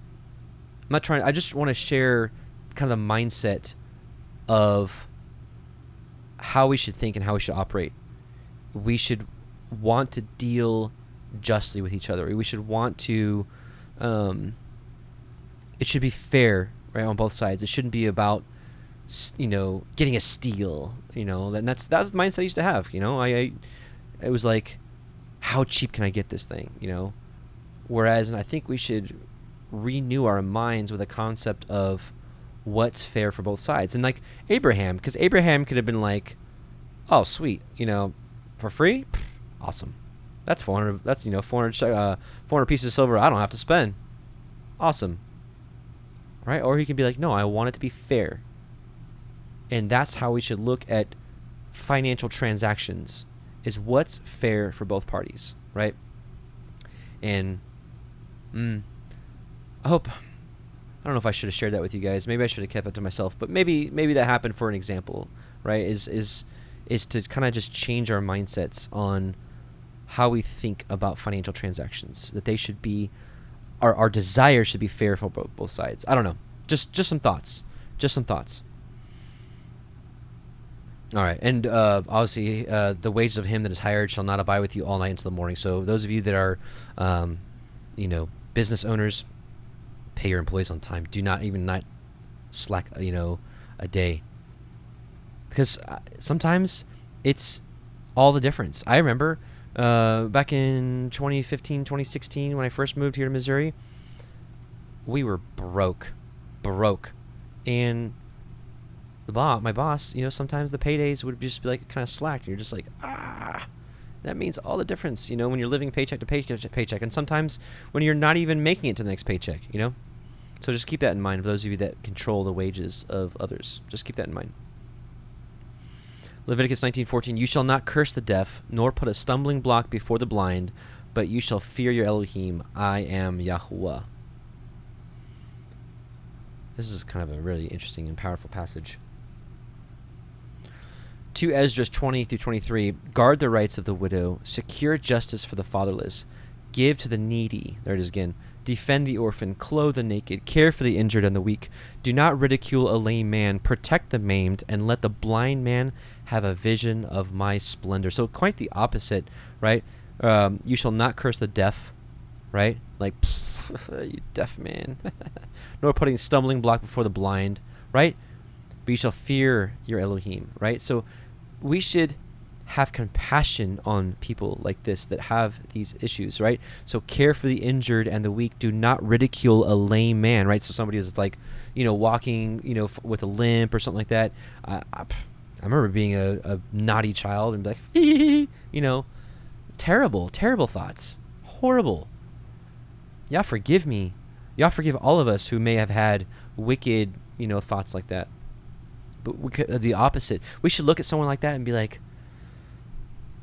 I just want to share kind of the mindset of how we should think and how we should operate. We should want to deal justly with each other. We should want to, it should be fair, right, on both sides. It shouldn't be about, getting a steal, and that was the mindset I used to have. It was like, how cheap can I get this thing, whereas, and I think we should renew our minds with a concept of what's fair for both sides. And like Abraham, because Abraham could have been like, oh, sweet, for free, awesome, that's 400, that's 400 pieces of silver I don't have to spend, awesome, right? Or he could be like, no, I want it to be fair. And that's how we should look at financial transactions, is what's fair for both parties, right? And I don't know if I should have shared that with you guys. Maybe I should have kept that to myself, but maybe that happened for an example, right? Is to kind of just change our mindsets on how we think about financial transactions, that they should be, our desire should be fair for both sides. I don't know. Just some thoughts. All right, and obviously, the wages of him that is hired shall not abide with you all night until the morning. So those of you that are, business owners, pay your employees on time. Do not slack, a day. Because sometimes it's all the difference. I remember back in 2015, 2016, when I first moved here to Missouri, we were broke. And my boss, sometimes the paydays would just be like kind of slack. And you're just like, that means all the difference, when you're living paycheck to paycheck. And sometimes when you're not even making it to the next paycheck, So just keep that in mind for those of you that control the wages of others. Just keep that in mind. Leviticus 19:14, you shall not curse the deaf, nor put a stumbling block before the blind, but you shall fear your Elohim. I am Yahuwah. This is kind of a really interesting and powerful passage. 2 Esdras 20-23, guard the rights of the widow, secure justice for the fatherless, give to the needy, there it is again, defend the orphan, clothe the naked, care for the injured and the weak, do not ridicule a lame man, protect the maimed, and let the blind man have a vision of my splendor. So quite the opposite, right? You shall not curse the deaf, right? Like, you deaf man. Nor putting stumbling block before the blind, right? But you shall fear your Elohim, right? So we should have compassion on people like this that have these issues, right? So care for the injured and the weak. Do not ridicule a lame man, right? So somebody who's like, walking, with a limp or something like that. I remember being a naughty child and be like, terrible thoughts. Horrible. Yeah, forgive me. Yah forgive all of us who may have had wicked, thoughts like that. But the opposite. We should look at someone like that and be like,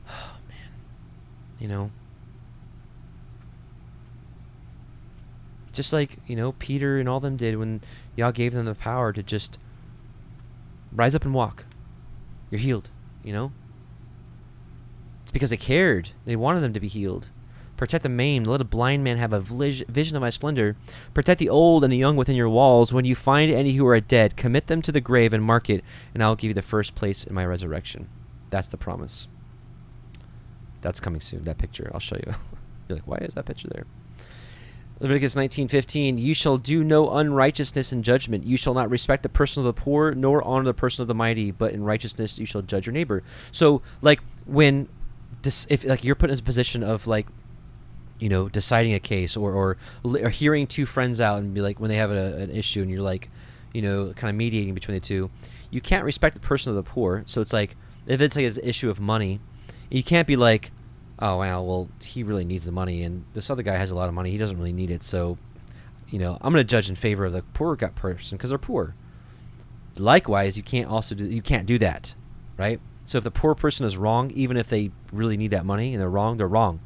oh, man. Just like, Peter and all them did when Yah gave them the power to just rise up and walk. You're healed, It's because they cared. They wanted them to be healed. Protect the maimed. Let a blind man have a vision of my splendor. Protect the old and the young within your walls. When you find any who are dead, commit them to the grave and mark it, and I will give you the first place in my resurrection. That's the promise. That's coming soon, that picture. I'll show you. You're like, why is that picture there? Leviticus 19:15, you shall do no unrighteousness in judgment. You shall not respect the person of the poor, nor honor the person of the mighty, but in righteousness you shall judge your neighbor. So, like, if you're put in a position of, like, deciding a case or hearing two friends out and be like, when they have an issue and you're like, kind of mediating between the two, you can't respect the person of the poor. So it's like, if it's like an issue of money, you can't be like, oh, wow, well, he really needs the money, and this other guy has a lot of money. He doesn't really need it, so, I'm going to judge in favor of the poor person because they're poor. Likewise, you can't do that, right? So if the poor person is wrong, even if they really need that money and they're wrong.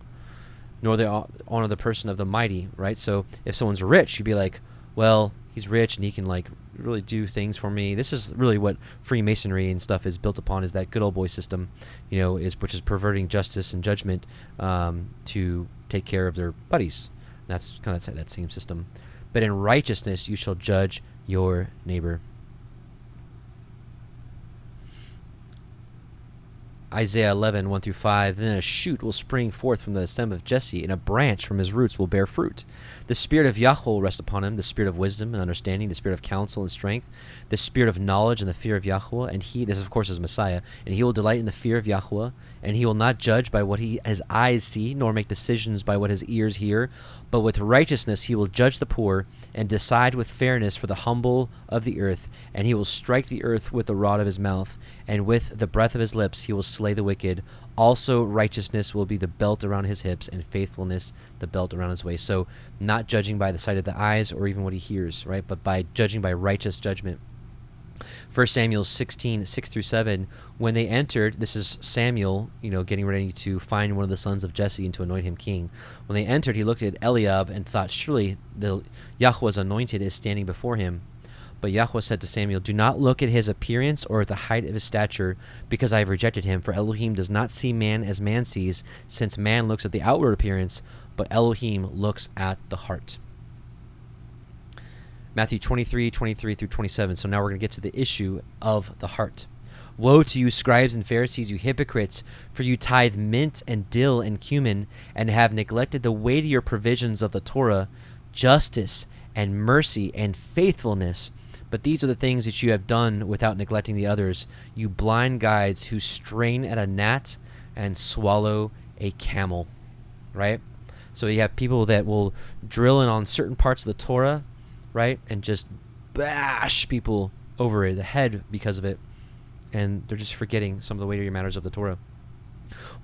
Nor they honor the person of the mighty, right? So if someone's rich, you'd be like, well, he's rich and he can, like, really do things for me. This is really what Freemasonry and stuff is built upon, is that good old boy system, which is perverting justice and judgment to take care of their buddies. And that's kind of that same system. But in righteousness you shall judge your neighbor. Isaiah 11:1-5. Then a shoot will spring forth from the stem of Jesse, and a branch from his roots will bear fruit. The spirit of Yahuwah will rest upon him, the spirit of wisdom and understanding, the spirit of counsel and strength, the spirit of knowledge and the fear of Yahuwah. And this of course is Messiah, and he will delight in the fear of Yahuwah, and he will not judge by what his eyes see, nor make decisions by what his ears hear, but with righteousness he will judge the poor, and decide with fairness for the humble of the earth. And he will strike the earth with the rod of his mouth, and with the breath of his lips he will slay the wicked. Also righteousness will be the belt around his hips, and faithfulness the belt around his waist. So not judging by the sight of the eyes or even what he hears, right? But by judging by righteous judgment. 1 Samuel 16:6-7. When they entered, this is Samuel, getting ready to find one of the sons of Jesse and to anoint him king. When they entered, he looked at Eliab and thought, surely the Yahuwah's anointed is standing before him. But Yahuwah said to Samuel, do not look at his appearance or at the height of his stature, because I have rejected him. For Elohim does not see man as man sees, since man looks at the outward appearance, but Elohim looks at the heart. Matthew 23:23-27. So now we're going to get to the issue of the heart. Woe to you, scribes and Pharisees, you hypocrites, for you tithe mint and dill and cumin, and have neglected the weightier provisions of the Torah, justice and mercy and faithfulness. But these are the things that you have done without neglecting the others, you blind guides who strain at a gnat and swallow a camel. Right? So you have people that will drill in on certain parts of the Torah, right, and just bash people over the head because of it, and they're just forgetting some of the weightier matters of the Torah.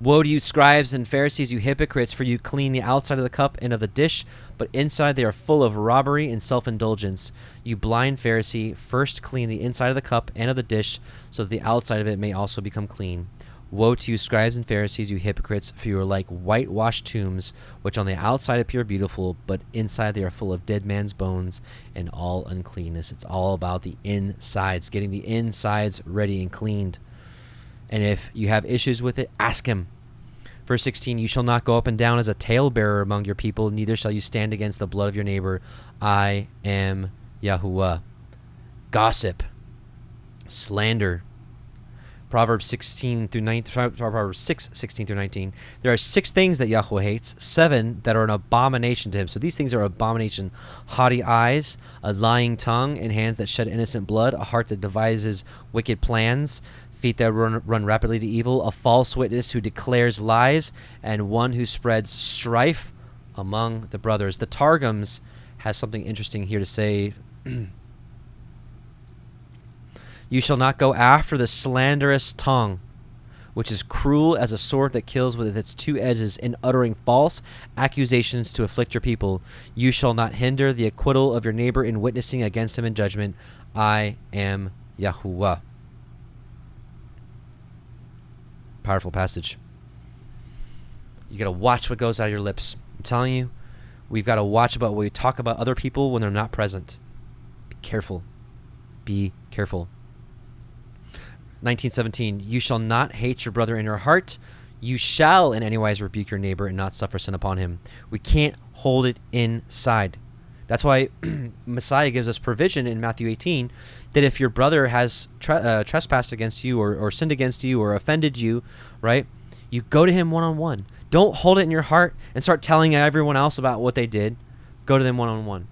Woe to you, scribes and Pharisees, you hypocrites, for you clean the outside of the cup and of the dish, but inside they are full of robbery and self-indulgence. You blind Pharisee, first clean the inside of the cup and of the dish, so that the outside of it may also become clean. Woe to you, scribes and Pharisees, you hypocrites, for you are like whitewashed tombs, which on the outside appear beautiful, but inside they are full of dead man's bones and all uncleanness. It's all about the insides, getting the insides ready and cleaned. And if you have issues with it, ask him. Verse 16, you shall not go up and down as a talebearer among your people, neither shall you stand against the blood of your neighbor. I am Yahuwah. Gossip, slander. Proverbs 6:16-19. There are 6 things that Yahweh hates, 7 that are an abomination to him. So these things are abomination: haughty eyes, a lying tongue, and hands that shed innocent blood, a heart that devises wicked plans, feet that run rapidly to evil, a false witness who declares lies, and one who spreads strife among the brothers. The Targums has something interesting here to say. You shall not go after the slanderous tongue, which is cruel as a sword that kills with its two edges, in uttering false accusations to afflict your people. You shall not hinder the acquittal of your neighbor in witnessing against him in judgment. I am Yahuwah. Powerful passage. You got to watch what goes out of your lips. I'm telling you, we've got to watch about what we talk about other people when they're not present. Be careful. Be careful. 19:17, you shall not hate your brother in your heart. You shall in any wise rebuke your neighbor and not suffer sin upon him. We can't hold it inside. That's why Messiah gives us provision in Matthew 18 that if your brother has trespassed against you or sinned against you or offended you, right, you go to him one-on-one. Don't hold it in your heart and start telling everyone else about what they did. Go to them one-on-one.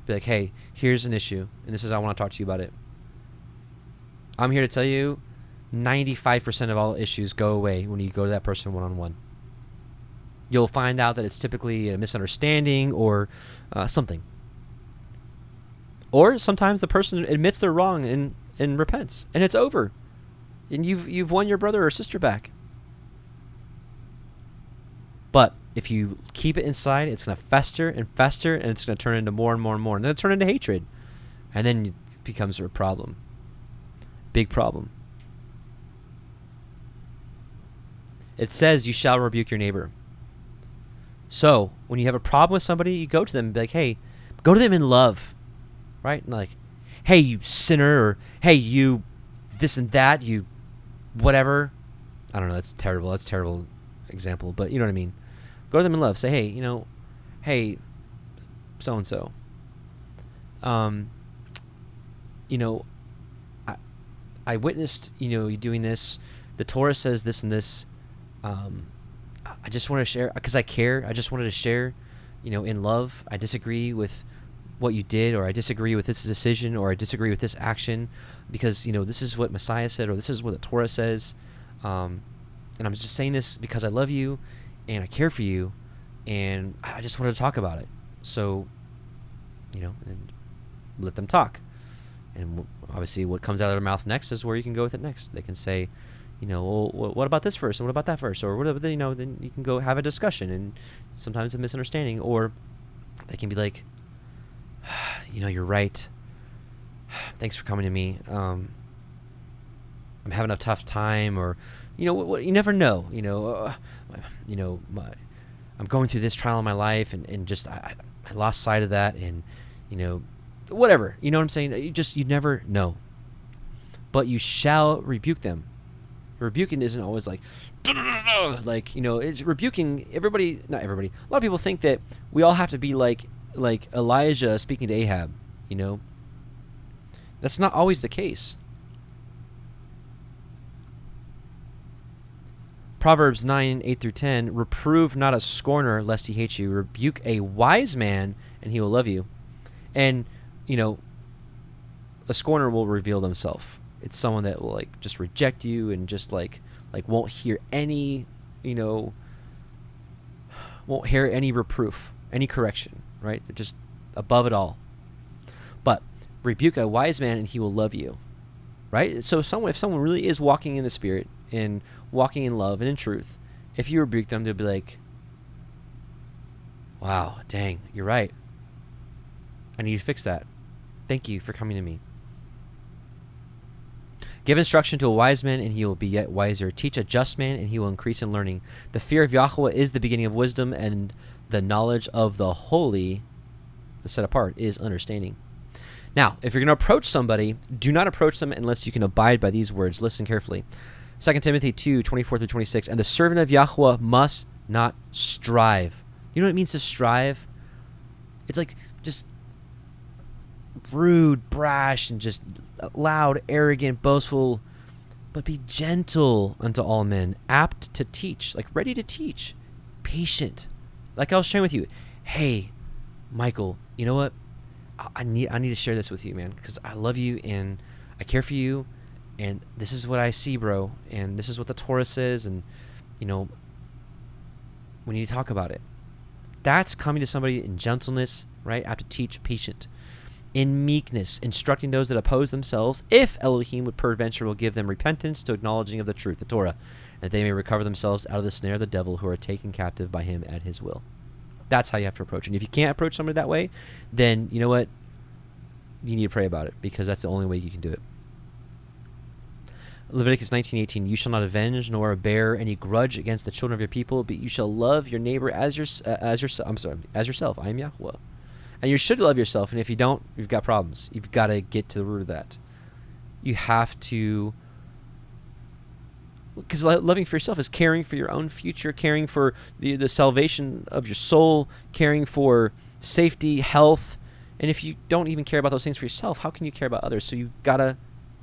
Be like, hey, here's an issue, and this is how I want to talk to you about it. I'm here to tell you 95% of all issues go away when you go to that person one-on-one. You'll find out that it's typically a misunderstanding or something. Or sometimes the person admits they're wrong and repents, and it's over. And you've won your brother or sister back. But if you keep it inside, it's going to fester and fester, and it's going to turn into more and more and more. And then it'll turn into hatred. And then it becomes a problem. Big problem. It says you shall rebuke your neighbor. So when you have a problem with somebody, you go to them and be like, hey, go to them in love. Right? And like, hey, you sinner, or hey, you this and that, you whatever. I don't know. That's terrible. That's a terrible example. But you know what I mean. Go to them in love. Say, hey, hey, so-and-so. I witnessed, you doing this. The Torah says this and this. I just want to share because I care. I just wanted to share, in love. I disagree with what you did, or I disagree with this decision, or I disagree with this action because, this is what Messiah said, or this is what the Torah says. And I'm just saying this because I love you and I care for you, and I just wanted to talk about it. So, and let them talk. And obviously what comes out of their mouth next is where you can go with it next. They can say, well, what about this verse? And what about that verse? Or whatever, then you can go have a discussion, and sometimes a misunderstanding. Or they can be like, you're right. Thanks for coming to me. I'm having a tough time, or, you never know, I'm going through this trial in my life, and just, I lost sight of that, and, whatever, you know what I'm saying? You never know, but you shall rebuke them. Rebuking isn't always like, it's rebuking everybody. Not everybody. A lot of people think that we all have to be like Elijah speaking to Ahab. That's not always the case. Proverbs 9:8-10. Reprove not a scorner, lest he hate you. Rebuke a wise man, and he will love you. And a scorner will reveal themselves. It's someone that will just reject you and just like won't hear any, won't hear any reproof, any correction, right? They're just above it all. But rebuke a wise man and he will love you, right? So if someone really is walking in the Spirit and walking in love and in truth, if you rebuke them, they'll be like, wow, dang, you're right. I need to fix that. Thank you for coming to me. Give instruction to a wise man, and he will be yet wiser. Teach a just man, and he will increase in learning. The fear of Yahuwah is the beginning of wisdom, and the knowledge of the holy, the set apart, is understanding. Now, if you're going to approach somebody, do not approach them unless you can abide by these words. Listen carefully. 2 Timothy 2:24-26. And the servant of Yahuwah must not strive. You know what it means to strive? It's like just rude, brash, and just loud, arrogant, boastful, but be gentle unto all men, apt to teach, ready to teach, patient. Like I was sharing with you, hey, Michael, you know what? I need to share this with you, man, because I love you and I care for you, and this is what I see, bro, and this is what the Torah says, and we need to talk about it. That's coming to somebody in gentleness, right? Apt to teach, patient. in meekness, instructing those that oppose themselves, if Elohim would peradventure will give them repentance to acknowledging of the truth, the Torah, that they may recover themselves out of the snare of the devil, who are taken captive by him at his will. That's how you have to approach it. And if you can't approach somebody that way, then you know what? You need to pray about it, because that's the only way you can do it. Leviticus 19:18, you shall not avenge nor bear any grudge against the children of your people, but you shall love your neighbor as yourself. I am Yahuwah. And you should love yourself, and if you don't, you've got problems. You've got to get to the root of that. You have to, because loving for yourself is caring for your own future, caring for the salvation of your soul, caring for safety, health. And if you don't even care about those things for yourself, how can you care about others? So you've got to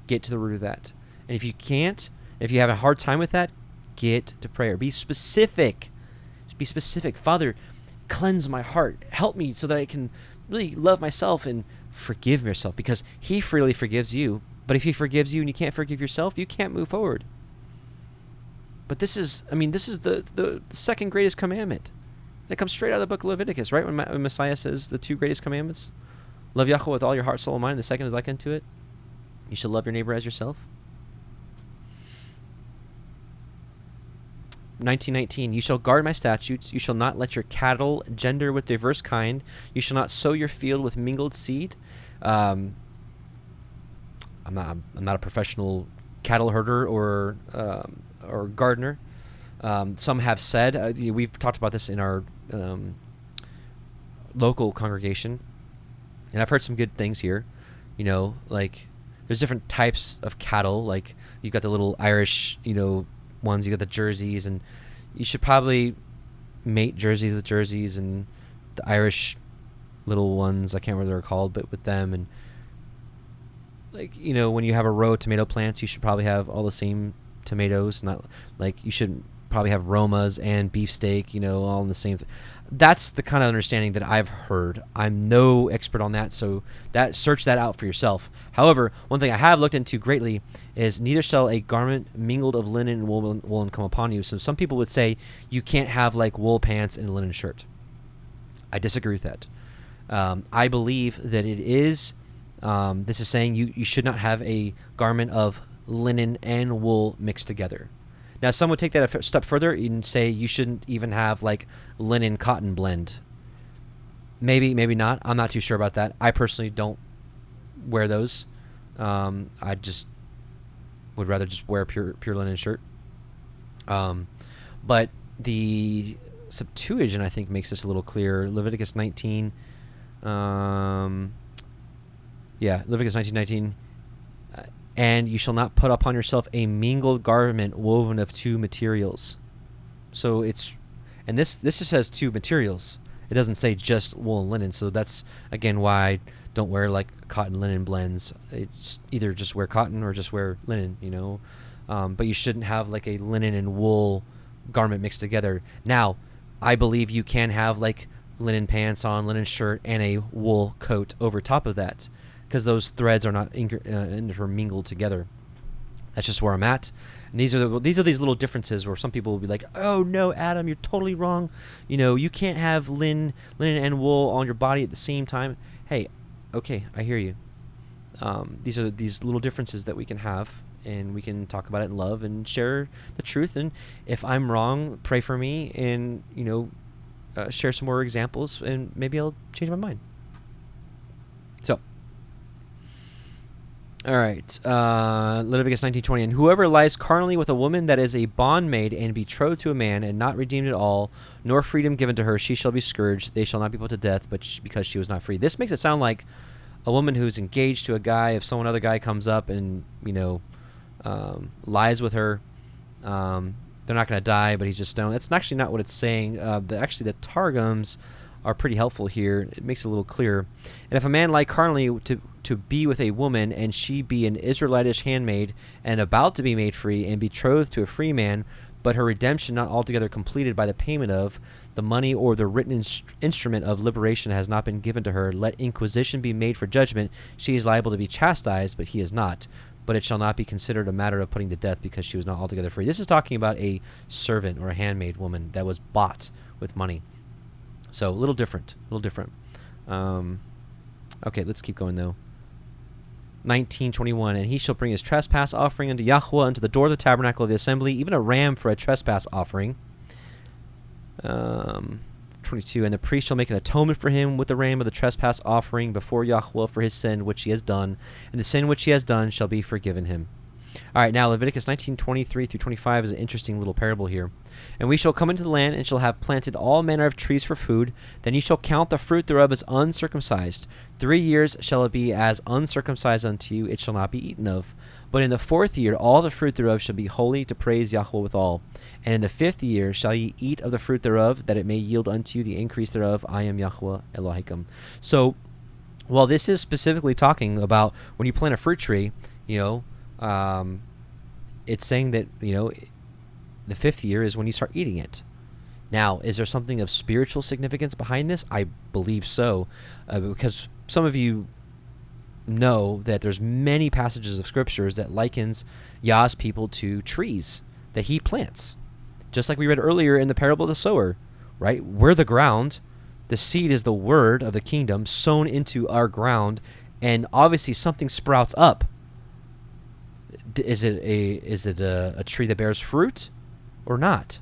get to the root of that. And if you can't, if you have a hard time with that, get to prayer. Be specific. Be specific. Father, cleanse my heart. Help me so that I can really love myself and forgive myself, because he freely forgives you. But if he forgives you and you can't forgive yourself, you can't move forward. But this is the second greatest commandment. It comes straight out of the book of Leviticus, right? When Messiah says the two greatest commandments, love Yahuwah with all your heart, soul, and mind. The second is like unto it. You shall love your neighbor as yourself. 19:19, you shall guard my statutes. You shall not let your cattle gender with diverse kind. You shall not sow your field with mingled seed. I'm not a professional cattle herder or gardener. Some have said, we've talked about this in our local congregation, and I've heard some good things here. Like there's different types of cattle. Like you've got the little Irish, ones, you got the jerseys, and you should probably mate jerseys with jerseys, and the Irish little ones, I can't remember what they're called, but with them. And like, when you have a row of tomato plants, you should probably have all the same tomatoes. Not like you should probably have Romas and beefsteak, all in the same that's the kind of understanding that I've heard. I'm no expert on that, so search that out for yourself. However, one thing I have looked into greatly is neither shall a garment mingled of linen and woolen come upon you. So some people would say you can't have like wool pants and a linen shirt. I disagree with that. I believe that it is, this is saying you should not have a garment of linen and wool mixed together. Now, some would take that a step further and say you shouldn't even have like linen cotton blend. Maybe not. I'm not too sure about that. I personally don't wear those. I just would rather just wear a pure linen shirt. But the Septuagint, I think, makes this a little clearer. Leviticus 19. Leviticus 19:19. And you shall not put upon yourself a mingled garment woven of two materials. So this just says two materials. It doesn't say just wool and linen. So that's, again, why I don't wear like cotton linen blends. It's either just wear cotton or just wear linen, But you shouldn't have like a linen and wool garment mixed together. Now, I believe you can have like linen pants on, linen shirt, and a wool coat over top of that, because those threads are not intermingled together. That's just where I'm at. And these are these little differences where some people will be like, "Oh no, Adam, you're totally wrong. You can't have linen and wool on your body at the same time." Hey, okay, I hear you. These are these little differences that we can have, and we can talk about it in love and share the truth. And if I'm wrong, pray for me, and share some more examples, and maybe I'll change my mind. So. All right, Leviticus 19:20, and whoever lies carnally with a woman that is a bondmaid and betrothed to a man and not redeemed at all, nor freedom given to her, she shall be scourged. They shall not be put to death, but because she was not free. This makes it sound like a woman who's engaged to a guy. If some other guy comes up and lies with her, they're not going to die, but he's just stoned. That's actually not what it's saying. The Targums are pretty helpful here. It makes it a little clearer. And if a man lie carnally to be with a woman, and she be an Israelitish handmaid, and about to be made free, and betrothed to a free man, but her redemption not altogether completed by the payment of the money or the written instrument of liberation has not been given to her, let inquisition be made for judgment. She is liable to be chastised, but he is not. But it shall not be considered a matter of putting to death, because she was not altogether free. This is talking about a servant or a handmaid woman that was bought with money. So a little different. Okay, let's keep going though. 19:21, and he shall bring his trespass offering unto Yahuwah unto the door of the tabernacle of the assembly, even a ram for a trespass offering. 22, and the priest shall make an atonement for him with the ram of the trespass offering before Yahuwah for his sin which he has done, and the sin which he has done shall be forgiven him. All right, now Leviticus 19:23 through 25 is an interesting little parable here. And we shall come into the land, and shall have planted all manner of trees for food. Then ye shall count the fruit thereof as uncircumcised. 3 years shall it be as uncircumcised unto you, it shall not be eaten of. But in the 4th year all the fruit thereof shall be holy to praise Yahuwah withal. And in the 5th year shall ye eat of the fruit thereof, that it may yield unto you the increase thereof. I am Yahuwah Elohim. So, while this is specifically talking about when you plant a fruit tree, it's saying that, the 5th year is when you start eating it. Now, is there something of spiritual significance behind this? I believe so, because some of you know that there's many passages of scriptures that likens Yah's people to trees that he plants. Just like we read earlier in the parable of the sower, right? We're the ground. The seed is the word of the kingdom sown into our ground, and obviously something sprouts up. Is it a tree that bears fruit or not?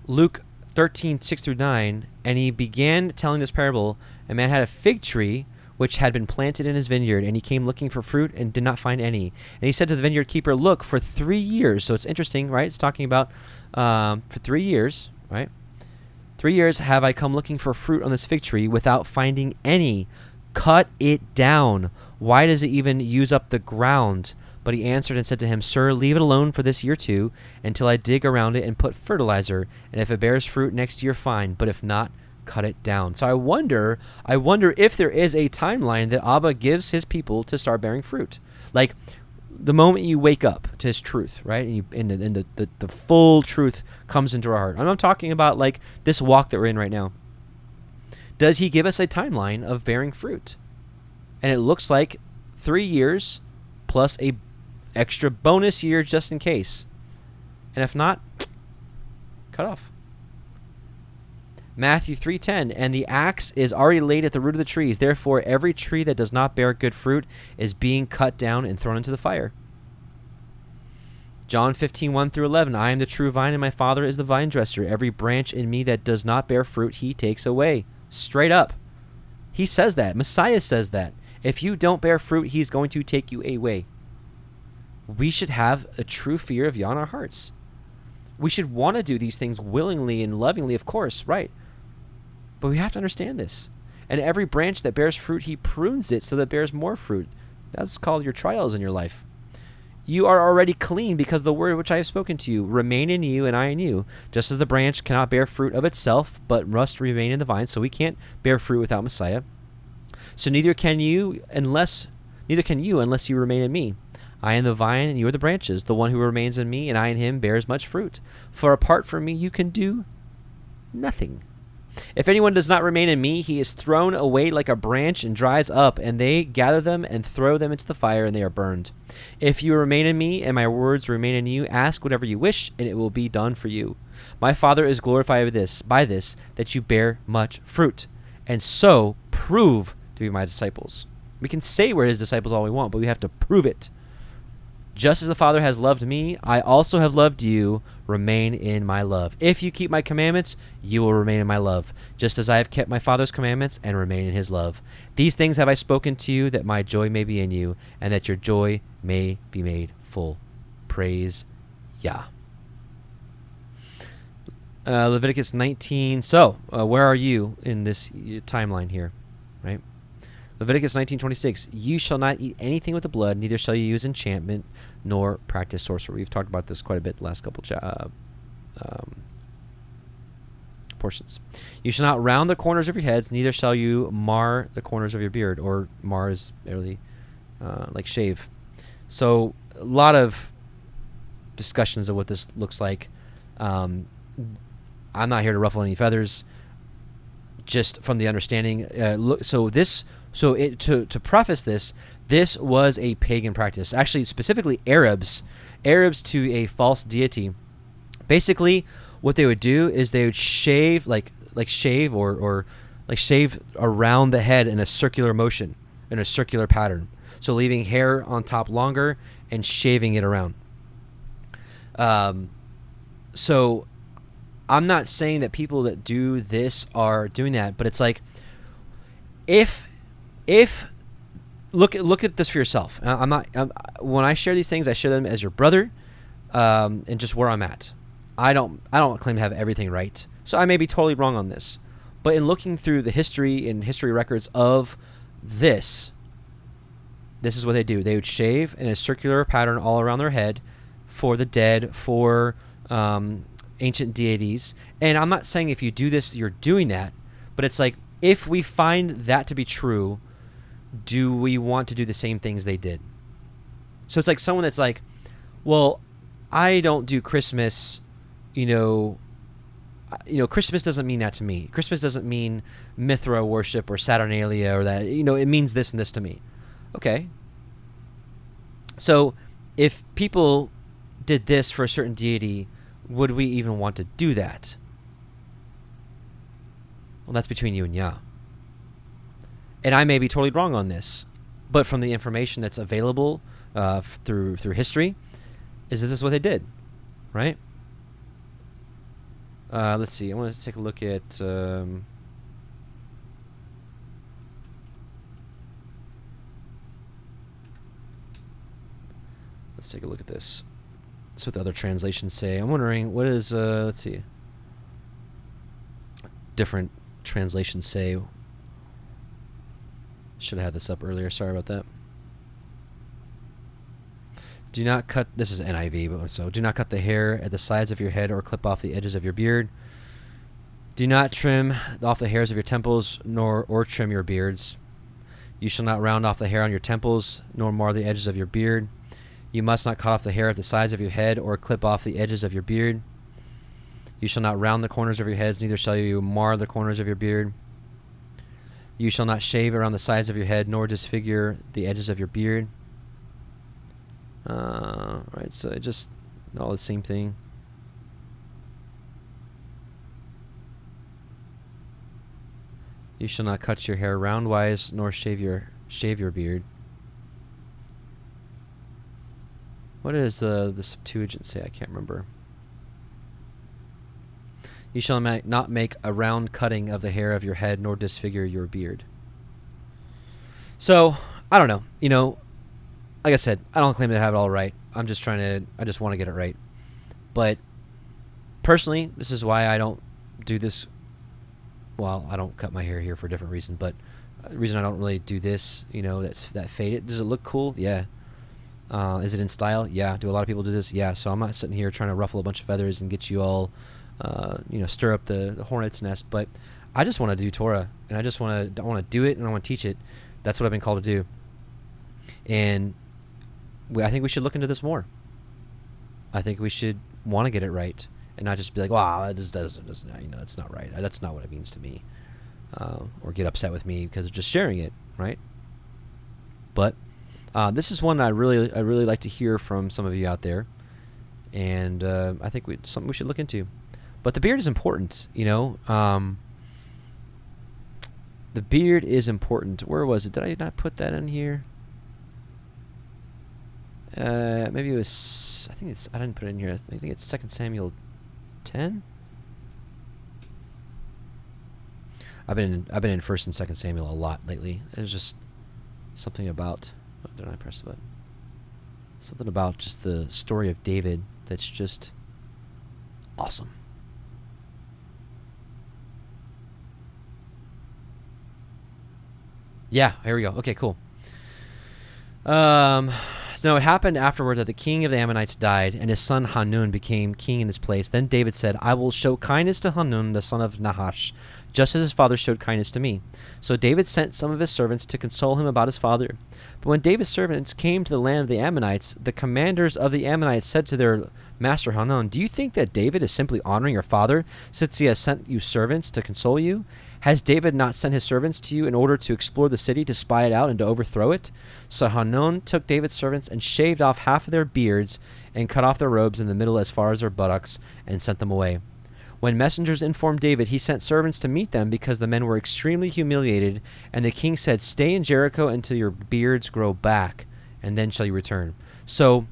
Luke 13:6 through 9, and he began telling this parable. A man had a fig tree which had been planted in his vineyard, and he came looking for fruit and did not find any. And he said to the vineyard keeper, look, for 3 years. So it's interesting, right? It's talking about for 3 years, right? 3 years have I come looking for fruit on this fig tree without finding any. Cut it down. Why does it even use up the ground? But he answered and said to him, Sir, leave it alone for this year too, until I dig around it and put fertilizer. And if it bears fruit next year, fine. But if not, cut it down. So I wonder if there is a timeline that Abba gives his people to start bearing fruit. Like the moment you wake up to his truth, right? And the full truth comes into our heart. I'm not talking about like this walk that we're in right now. Does he give us a timeline of bearing fruit? And it looks like 3 years plus a extra bonus year just in case. And if not, cut off. Matthew 3:10, and the axe is already laid at the root of the trees. Therefore, every tree that does not bear good fruit is being cut down and thrown into the fire. John 15:1 through 11, I am the true vine, and my Father is the vine dresser. Every branch in me that does not bear fruit, he takes away. Straight up. He says that. Messiah says that. If you don't bear fruit, he's going to take you away. We should have a true fear of Yah in our hearts. We should want to do these things willingly and lovingly, of course, right? But we have to understand this. And every branch that bears fruit, he prunes it so that it bears more fruit. That's called your trials in your life. You are already clean because the word which I have spoken to you remain in you and I in you. Just as the branch cannot bear fruit of itself, but must remain in the vine, so we can't bear fruit without Messiah. So neither can you unless you remain in me. I am the vine and you are the branches. The one who remains in me and I in him bears much fruit. For apart from me you can do nothing. If anyone does not remain in me, he is thrown away like a branch and dries up, and they gather them and throw them into the fire, and they are burned. If you remain in me, and my words remain in you, ask whatever you wish, and it will be done for you. My Father is glorified by this, that you bear much fruit, and so prove to be my disciples. We can say we're his disciples all we want, but we have to prove it. Just as the Father has loved me, I also have loved you. Remain in my love. If you keep my commandments, you will remain in my love, just as I have kept my Father's commandments and remain in his love. These things have I spoken to you, that my joy may be in you, and that your joy may be made full. Praise Yah. Leviticus 19. So, where are you in this timeline here, right? Leviticus 19:26, you shall not eat anything with the blood, neither shall you use enchantment, nor practice sorcery. We've talked about this quite a bit the last couple portions. You shall not round the corners of your heads, neither shall you mar the corners of your beard, or mar is really like shave. So a lot of discussions of what this looks like. I'm not here to ruffle any feathers. Just from the understanding, to preface this, this was a pagan practice. Actually, specifically Arabs to a false deity. Basically, what they would do is they would shave, shave or Like shave around the head in a circular motion, in a circular pattern. So leaving hair on top longer and shaving it around. So I'm not saying that people that do this are doing that, but it's like, if look at this for yourself. When I share these things, I share them as your brother, and just where I'm at. I don't claim to have everything right, so I may be totally wrong on this. But in looking through the history and history records of this is what they do. They would shave in a circular pattern all around their head for the dead, for ancient deities. And I'm not saying if you do this, you're doing that, but it's like, if we find that to be true, do we want to do the same things they did? So it's like someone that's like, well, I don't do Christmas, Christmas doesn't mean that to me. Christmas doesn't mean Mithra worship or Saturnalia or that, it means this and this to me. Okay. So if people did this for a certain deity, would we even want to do that? Well, that's between you and Yah. And I may be totally wrong on this, but from the information that's available through history, this is what they did, right? Let's see. I want to take a look at. Let's take a look at this. That's what the other translations say. I'm wondering what is. Let's see. Different translations say. Should have had this up earlier. Sorry about that. Do not cut. This is NIV, so do not cut the hair at the sides of your head or clip off the edges of your beard. Do not trim off the hairs of your temples, or trim your beards. You shall not round off the hair on your temples, nor mar the edges of your beard. You must not cut off the hair at the sides of your head or clip off the edges of your beard. You shall not round the corners of your heads, neither shall you mar the corners of your beard. You shall not shave around the sides of your head, nor disfigure the edges of your beard. Right, so it just all the same thing. You shall not cut your hair roundwise, nor shave your beard. What does the Septuagint say? I can't remember. You shall not make a round cutting of the hair of your head, nor disfigure your beard. So, I don't know. Like I said, I don't claim to have it all right. I just want to get it right. But personally, this is why I don't do this. Well, I don't cut my hair here for a different reason, but the reason I don't really do this, that faded. Does it look cool? Yeah. Is it in style? Yeah. Do a lot of people do this? Yeah. So I'm not sitting here trying to ruffle a bunch of feathers and get you all, stir up the hornet's nest. But I just want to do Torah, and I want to do it, and I want to teach it. That's what I've been called to do. And I think we should look into this more. I think we should want to get it right, and not just be like, "Wow, that just doesn't, it's not right. That's not what it means to me," or get upset with me because of just sharing it, right? But this is one I really like to hear from some of you out there, and I think something we should look into. But the beard is important, The beard is important. Where was it? Did I not put that in here? Maybe it was. I didn't put it in here. I think it's 2 Samuel 10. I've been in 1 and 2 Samuel a lot lately. It's just something about. Oh, did I press the button? Something about just the story of David that's just awesome. Yeah, here we go. Okay, cool. So it happened afterward that the king of the Ammonites died, and his son Hanun became king in his place. Then David said, I will show kindness to Hanun, the son of Nahash, just as his father showed kindness to me. So David sent some of his servants to console him about his father. But when David's servants came to the land of the Ammonites, the commanders of the Ammonites said to their master Hanun, Do you think that David is simply honoring your father, since he has sent you servants to console you? Has David not sent his servants to you in order to explore the city, to spy it out, and to overthrow it? So Hanun took David's servants and shaved off half of their beards and cut off their robes in the middle as far as their buttocks and sent them away. When messengers informed David, he sent servants to meet them because the men were extremely humiliated. And the king said, "Stay in Jericho until your beards grow back, and then shall you return." So,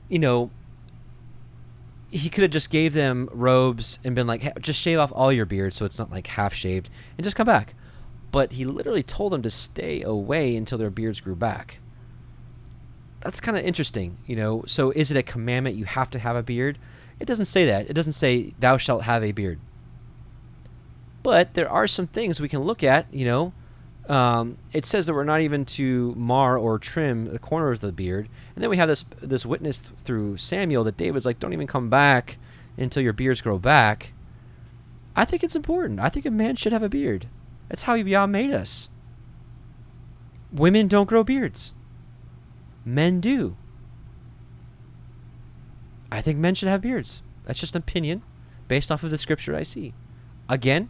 he could have just gave them robes and been like, "Hey, just shave off all your beard so it's not like half shaved and just come back." But he literally told them to stay away until their beards grew back. That's kind of interesting, So is it a commandment you have to have a beard? It doesn't say that. It doesn't say thou shalt have a beard. But there are some things we can look at, It says that we're not even to mar or trim the corners of the beard. And then we have this witness through Samuel that David's like, don't even come back until your beards grow back. I think it's important. I think a man should have a beard. That's how Yah made us. Women don't grow beards. Men do. I think men should have beards. That's just an opinion based off of the scripture I see. Again,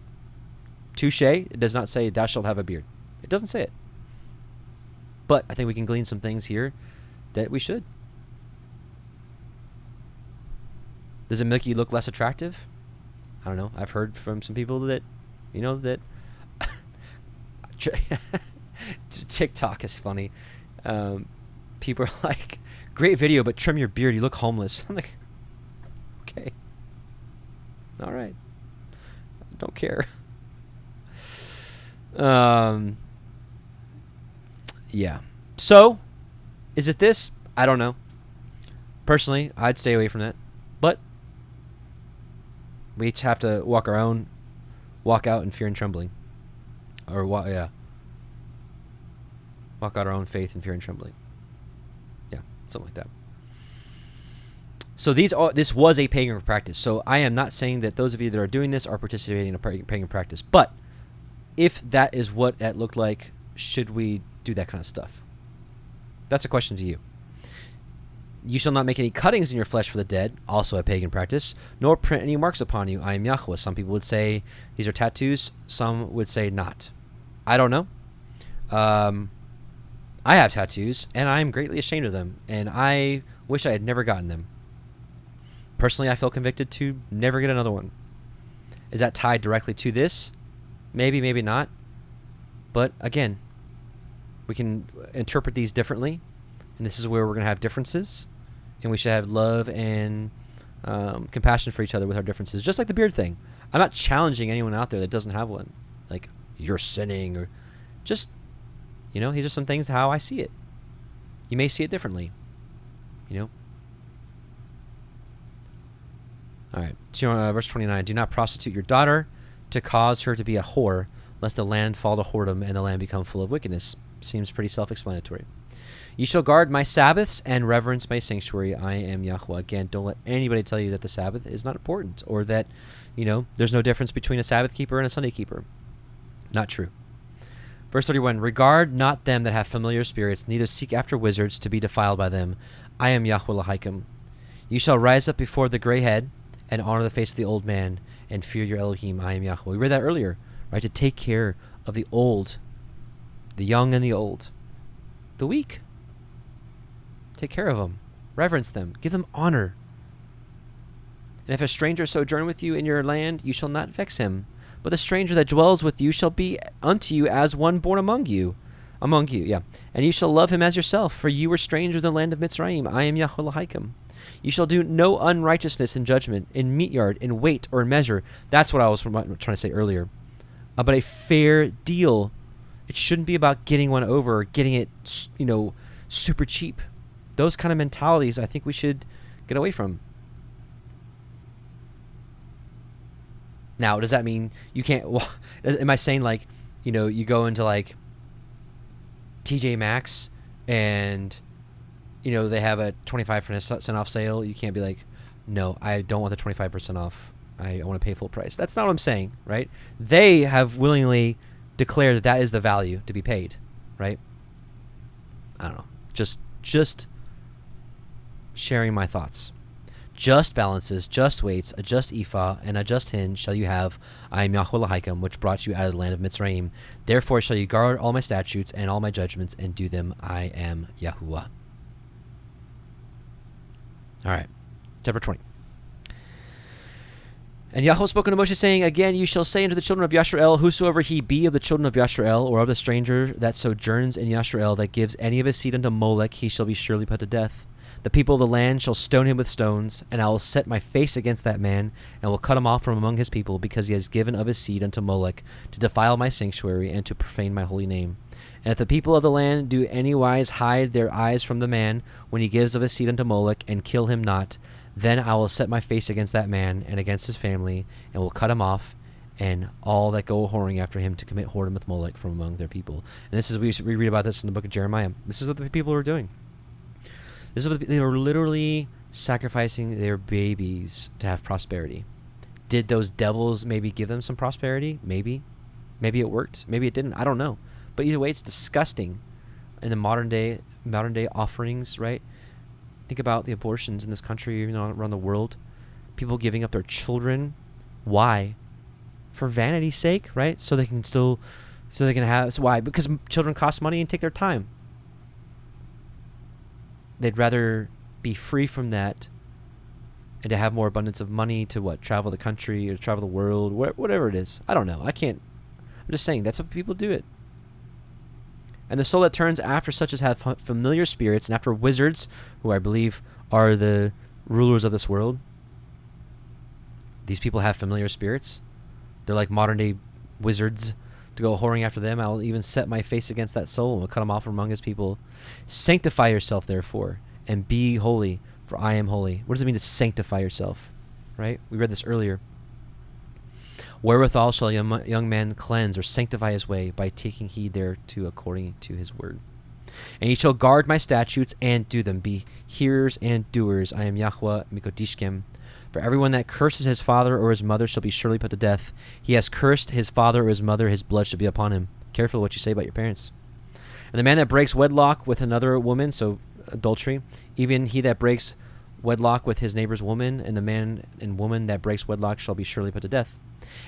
touche, it does not say thou shalt have a beard. It doesn't say it. But I think we can glean some things here that we should. Does it make you look less attractive? I don't know. I've heard from some people that, that TikTok is funny. People are like, great video, but trim your beard. You look homeless. I'm like, okay. All right. Don't care. Yeah. So, is it this? I don't know. Personally, I'd stay away from that. But we each have to walk out in fear and trembling. Or walk out our own faith in fear and trembling. Yeah, something like that. So this was a pagan practice. So I am not saying that those of you that are doing this are participating in a pagan practice. But if that is what that looked like, should we do that kind of stuff? That's a question to you. You shall not make any cuttings in your flesh for the dead, also a pagan practice, nor print any marks upon you. I am Yahuwah. Some people would say these are tattoos. Some would say not. I don't know. I have tattoos, and I am greatly ashamed of them, and I wish I had never gotten them. Personally, I feel convicted to never get another one. Is that tied directly to this? Maybe, maybe not. But again, we can interpret these differently, and this is where we're going to have differences, and we should have love and compassion for each other with our differences, just like the beard thing. I'm not challenging anyone out there that doesn't have one, like you're sinning, or just, these are some things how I see it. You may see it differently, All right, so, verse 29, do not prostitute your daughter to cause her to be a whore, lest the land fall to whoredom and the land become full of wickedness. Seems pretty self-explanatory. You shall guard my Sabbaths and reverence my sanctuary. I am Yahuwah. Again, don't let anybody tell you that the Sabbath is not important, or that, there's no difference between a Sabbath keeper and a Sunday keeper. Not true. Verse 31, regard not them that have familiar spirits, neither seek after wizards to be defiled by them. I am Yahuwah Lahaikim. You shall rise up before the gray head and honor the face of the old man and fear your Elohim. I am Yahuwah. We read that earlier, right? To take care of the old, the young and the old, the weak. Take care of them. Reverence them. Give them honor. And if a stranger sojourn with you in your land, you shall not vex him. But the stranger that dwells with you shall be unto you as one born among you. And you shall love him as yourself, for you were strangers in the land of Mitzrayim. I am Yahuwah Lahaikim. You shall do no unrighteousness in judgment, in meat yard, in weight, or in measure. That's what I was trying to say earlier. But a fair deal. It shouldn't be about getting one over or getting it, super cheap. Those kind of mentalities I think we should get away from. Now, does that mean you can't... am I saying, you go into, TJ Maxx and, they have a 25% off sale. You can't be like, no, I don't want the 25% off. I want to pay full price. That's not what I'm saying, right? They have willingly declared that that is the value to be paid, right? I don't know. Just sharing my thoughts. Just balances, just weights, a just ephah, and a just hin shall you have. I am Yahuwah Lahaikim, which brought you out of the land of Mitzrayim. Therefore shall you guard all my statutes and all my judgments and do them. I am Yahuwah. All right, chapter 20. And Yahuwah spoke unto Moshe, saying, Again, you shall say unto the children of Yasharel, whosoever he be of the children of Yasharel, or of the stranger that sojourns in Yasharel, that gives any of his seed unto Molech, he shall be surely put to death. The people of the land shall stone him with stones, and I will set my face against that man, and will cut him off from among his people, because he has given of his seed unto Molech, to defile my sanctuary, and to profane my holy name. And if the people of the land do anywise hide their eyes from the man, when he gives of his seed unto Molech, and kill him not, then I will set my face against that man, and against his family, and will cut him off, and all that go whoring after him to commit whoredom with Molech from among their people. And this is, we read about this in the book of Jeremiah. This is what the people were doing. This is what they were literally sacrificing their babies to have prosperity. Did those devils maybe give them some prosperity? Maybe. Maybe it worked. Maybe it didn't. I don't know. But either way, it's disgusting. In the modern day offerings, right? Think about the abortions in this country, even around the world. People giving up their children. Why? For vanity's sake, right? So they can have. So why? Because children cost money and take their time. They'd rather be free from that and to have more abundance of money to travel the country or travel the world, whatever it is. I don't know. I'm just saying that's what people do it. And the soul that turns after such as have familiar spirits, and after wizards, who I believe are the rulers of this world. These people have familiar spirits. They're like modern day wizards. To go whoring after them, I will even set my face against that soul, and will cut him off from among his people. Sanctify yourself, therefore, and be holy, for I am holy. What does it mean to sanctify yourself? Right? We read this earlier. Wherewithal shall a young man cleanse or sanctify his way, by taking heed thereto according to his word. And ye shall guard my statutes and do them. Be hearers and doers. I am Yahuwah Mikodishkem. For everyone that curses his father or his mother shall be surely put to death. He has cursed his father or his mother, his blood shall be upon him. Careful what you say about your parents. And the man that breaks wedlock with another woman, so adultery, even he that breaks wedlock with his neighbor's woman, and the man and woman that breaks wedlock shall be surely put to death.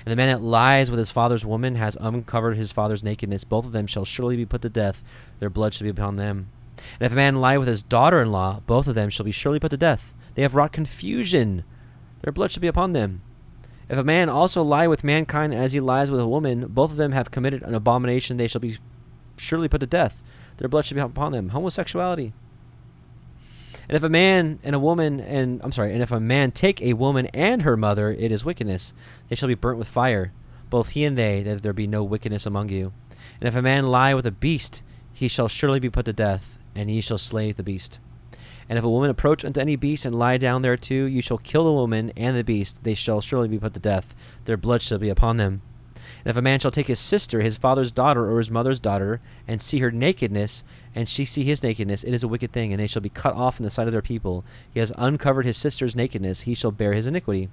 And the man that lies with his father's woman has uncovered his father's nakedness. Both of them shall surely be put to death. Their blood shall be upon them. And if a man lie with his daughter-in-law, both of them shall be surely put to death. They have wrought confusion. Their blood shall be upon them. If a man also lie with mankind as he lies with a woman, both of them have committed an abomination. They shall be surely put to death. Their blood shall be upon them. Homosexuality. And if a man and a woman, and if a man take a woman and her mother, it is wickedness. They shall be burnt with fire, both he and they, that there be no wickedness among you. And if a man lie with a beast, he shall surely be put to death, and ye shall slay the beast. And if a woman approach unto any beast and lie down thereto, you shall kill the woman and the beast. They shall surely be put to death. Their blood shall be upon them. And if a man shall take his sister, his father's daughter, or his mother's daughter, and see her nakedness, and she see his nakedness, it is a wicked thing, and they shall be cut off in the sight of their people. He has uncovered his sister's nakedness, he shall bear his iniquity.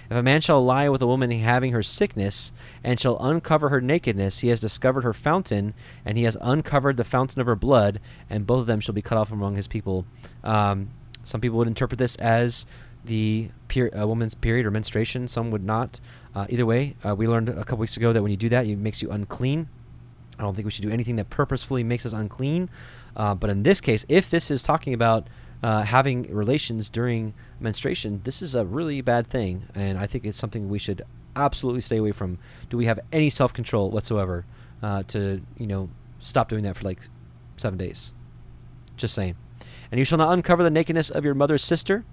If a man shall lie with a woman having her sickness, and shall uncover her nakedness, he has discovered her fountain, and he has uncovered the fountain of her blood, and both of them shall be cut off among his people. Some people would interpret this as the woman's period or menstruation. Some would not. Either way, we learned a couple weeks ago that when you do that, it makes you unclean. I don't think we should do anything that purposefully makes us unclean. But in this case, if this is talking about having relations during menstruation, this is a really bad thing. And I think it's something we should absolutely stay away from. Do we have any self-control whatsoever to stop doing that for like 7 days? Just saying. And you shall not uncover the nakedness of your mother's sister,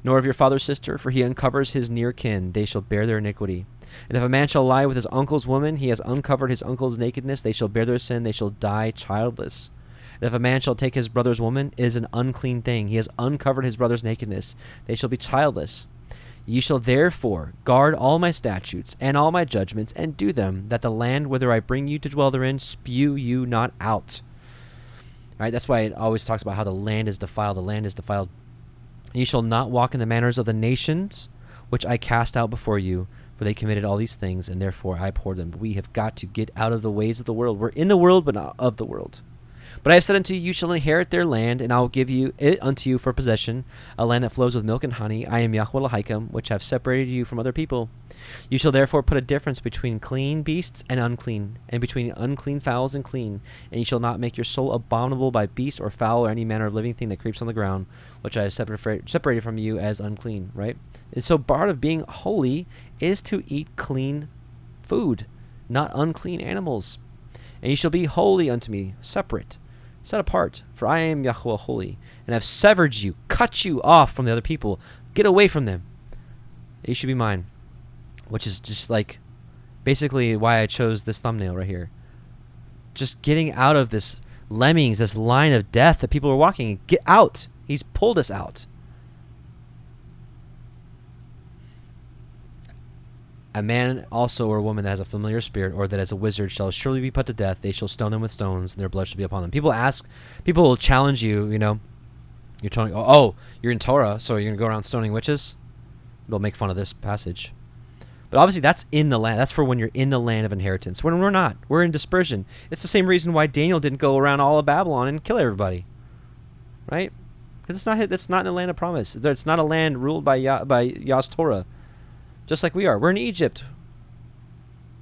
nor of your father's sister, for he uncovers his near kin. They shall bear their iniquity. And if a man shall lie with his uncle's woman, he has uncovered his uncle's nakedness. They shall bear their sin. They shall die childless. And if a man shall take his brother's woman, it is an unclean thing. He has uncovered his brother's nakedness. They shall be childless. Ye shall therefore guard all my statutes and all my judgments, and do them, that the land whither I bring you to dwell therein spew you not out. All right, that's why it always talks about how the land is defiled. The land is defiled. Ye shall not walk in the manners of the nations which I cast out before you, for they committed all these things, and therefore I abhorred them. But we have got to get out of the ways of the world. We're in the world, but not of the world. But I have said unto you, you shall inherit their land, and I will give it unto you for possession, a land that flows with milk and honey. I am Yahuwah Elohim, which have separated you from other people. You shall therefore put a difference between clean beasts and unclean, and between unclean fowls and clean. And you shall not make your soul abominable by beast or fowl or any manner of living thing that creeps on the ground, which I have separated from you as unclean, right? And so part of being holy is to eat clean food, not unclean animals. And you shall be holy unto me, separate, set apart, for I am Yahuwah holy, and have severed you, cut you off from the other people. Get away from them. You should be mine. Which is just like basically why I chose this thumbnail right here. Just getting out of this lemmings, this line of death that people are walking. Get out. He's pulled us out. A man also or a woman that has a familiar spirit or that is a wizard shall surely be put to death. They shall stone them with stones, and their blood shall be upon them. People will challenge you, you're telling, oh, you're in Torah, so you're going to go around stoning witches? They'll make fun of this passage. But obviously that's in the land. That's for when you're in the land of inheritance. When we're not. We're in dispersion. It's the same reason why Daniel didn't go around all of Babylon and kill everybody. Right? Because it's not in the land of promise. It's not a land ruled by Yah's Torah. Just like we are. We're in Egypt.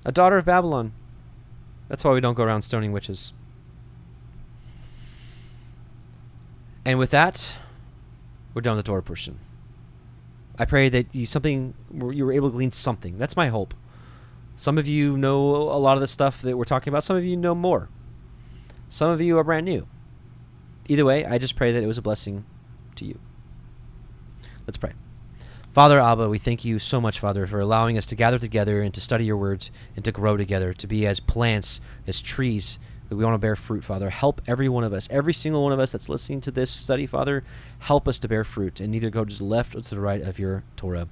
A daughter of Babylon. That's why we don't go around stoning witches. And with that, we're done with the Torah portion. I pray that you were able to glean something. That's my hope. Some of you know a lot of the stuff that we're talking about. Some of you know more. Some of you are brand new. Either way, I just pray that it was a blessing to you. Let's pray. Father Abba, we thank you so much, Father, for allowing us to gather together and to study your words and to grow together, to be as plants, as trees, that we want to bear fruit, Father. Help every one of us, every single one of us that's listening to this study, Father. Help us to bear fruit and neither go to the left or to the right of your Torah.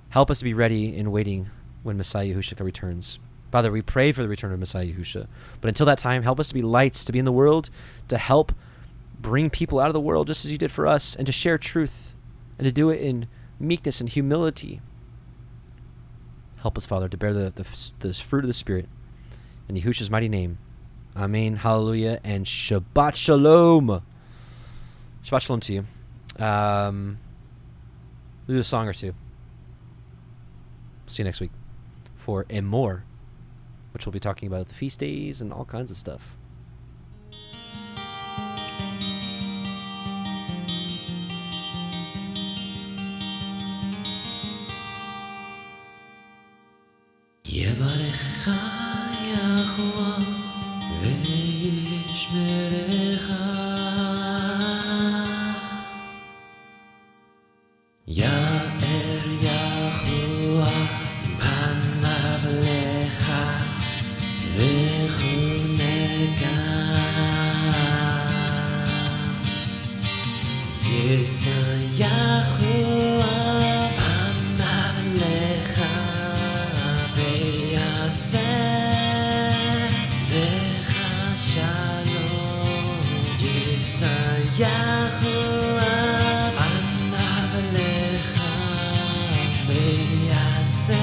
Help us to be ready and waiting when Messiah Yahushua returns. Father, we pray for the return of Messiah Yahushua. But until that time, help us to be lights, to be in the world, to help bring people out of the world just as you did for us, and to share truth, and to do it in meekness and humility. Help us, Father, to bear the fruit of the Spirit. In Yahushua's mighty name. Amen, hallelujah, and Shabbat Shalom. Shabbat Shalom to you. We'll do a song or two. See you next week for Emor, which we'll be talking about the feast days and all kinds of stuff. Yevarechecha Yahuwah Ve'yishmerecha Ya'er Yahuwah Panav Lecha Ve'chuneka Yisa Yahuwah Panav Lecha Lecha Shalom Yisa Yahuwah Panav Lecha Lecha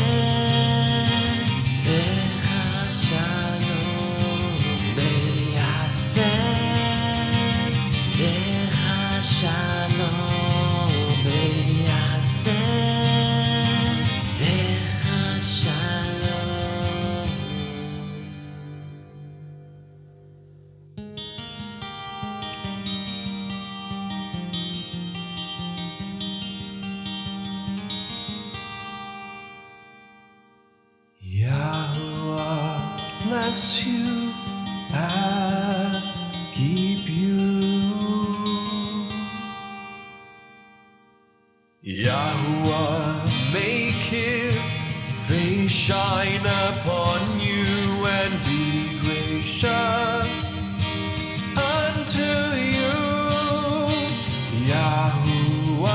Shalom Lecha Shalom Lecha Shalom. Yahuwah bless you and keep you. Yahuwah make his face shine upon you and be gracious unto you. Yahuwah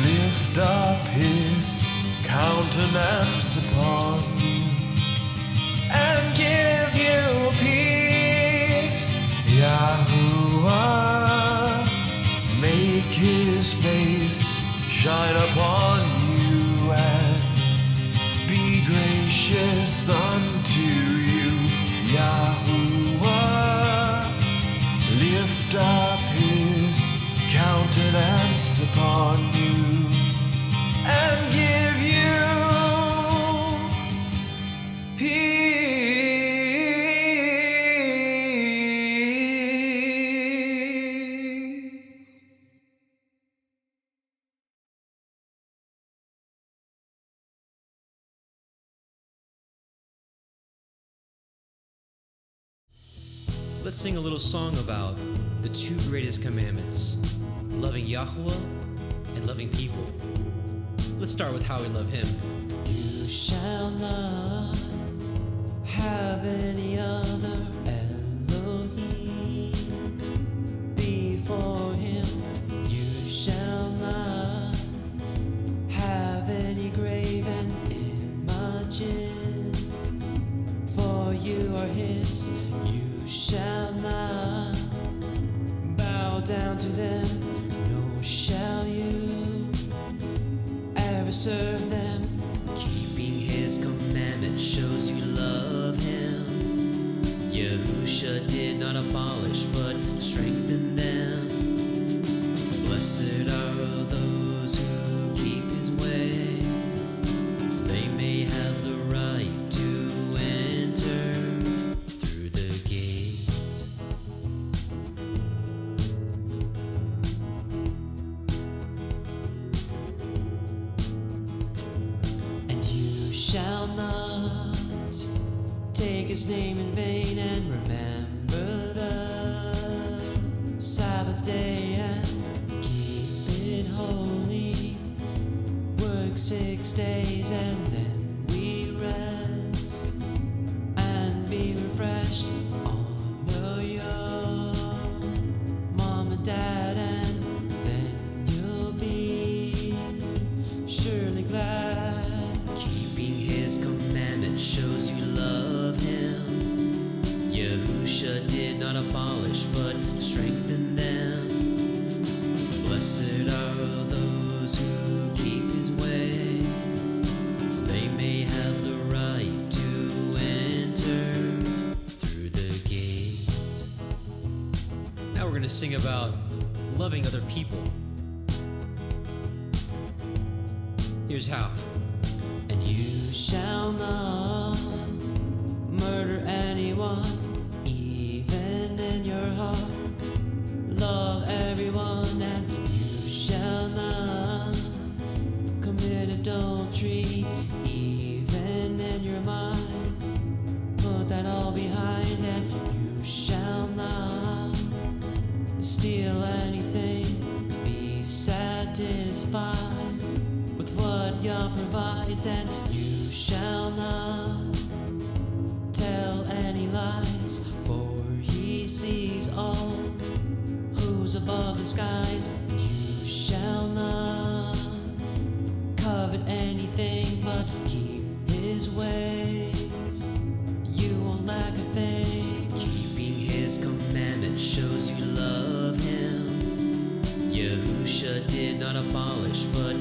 lift up his countenance upon you and give you peace. Yahuwah make his face shine upon you and be gracious unto you. Yahuwah Let's sing a little song about the two greatest commandments, loving Yahuwah and loving people. Let's start with how we love Him. You shall not have any other Elohim before Him. You shall not have any graven images, for you are His. You shall not bow down to them, nor shall you ever serve them. Keeping His commandment shows you love Him. Yahusha did not abolish, but strengthen them. Blessed are those who keep His way. They may have the right to enter through the gate. And you shall not take His name in vain, and remember the Sabbath day and keep it holy. Work 6 days and then we rest and be refreshed. Honor your mom and dad, and then you'll be surely glad. Keeping His commandment shows you love Him. Yahusha did not abolish, but strengthen them. Blessed are those who keep His way. They may have the right to enter through the gate. Now we're going to sing about loving other people. Here's how. And you shall not murder anyone, even in your heart. Love everyone, and you shall not commit adultery, even in your mind. Put that all behind, and you shall not steal anything. Be satisfied with what Yah provides, and you shall not tell any lies, for He sees all who's above the skies. You shall not covet anything, but keep His ways. You won't lack a thing. Keeping His commandment shows you love Him. Yahusha did not abolish, but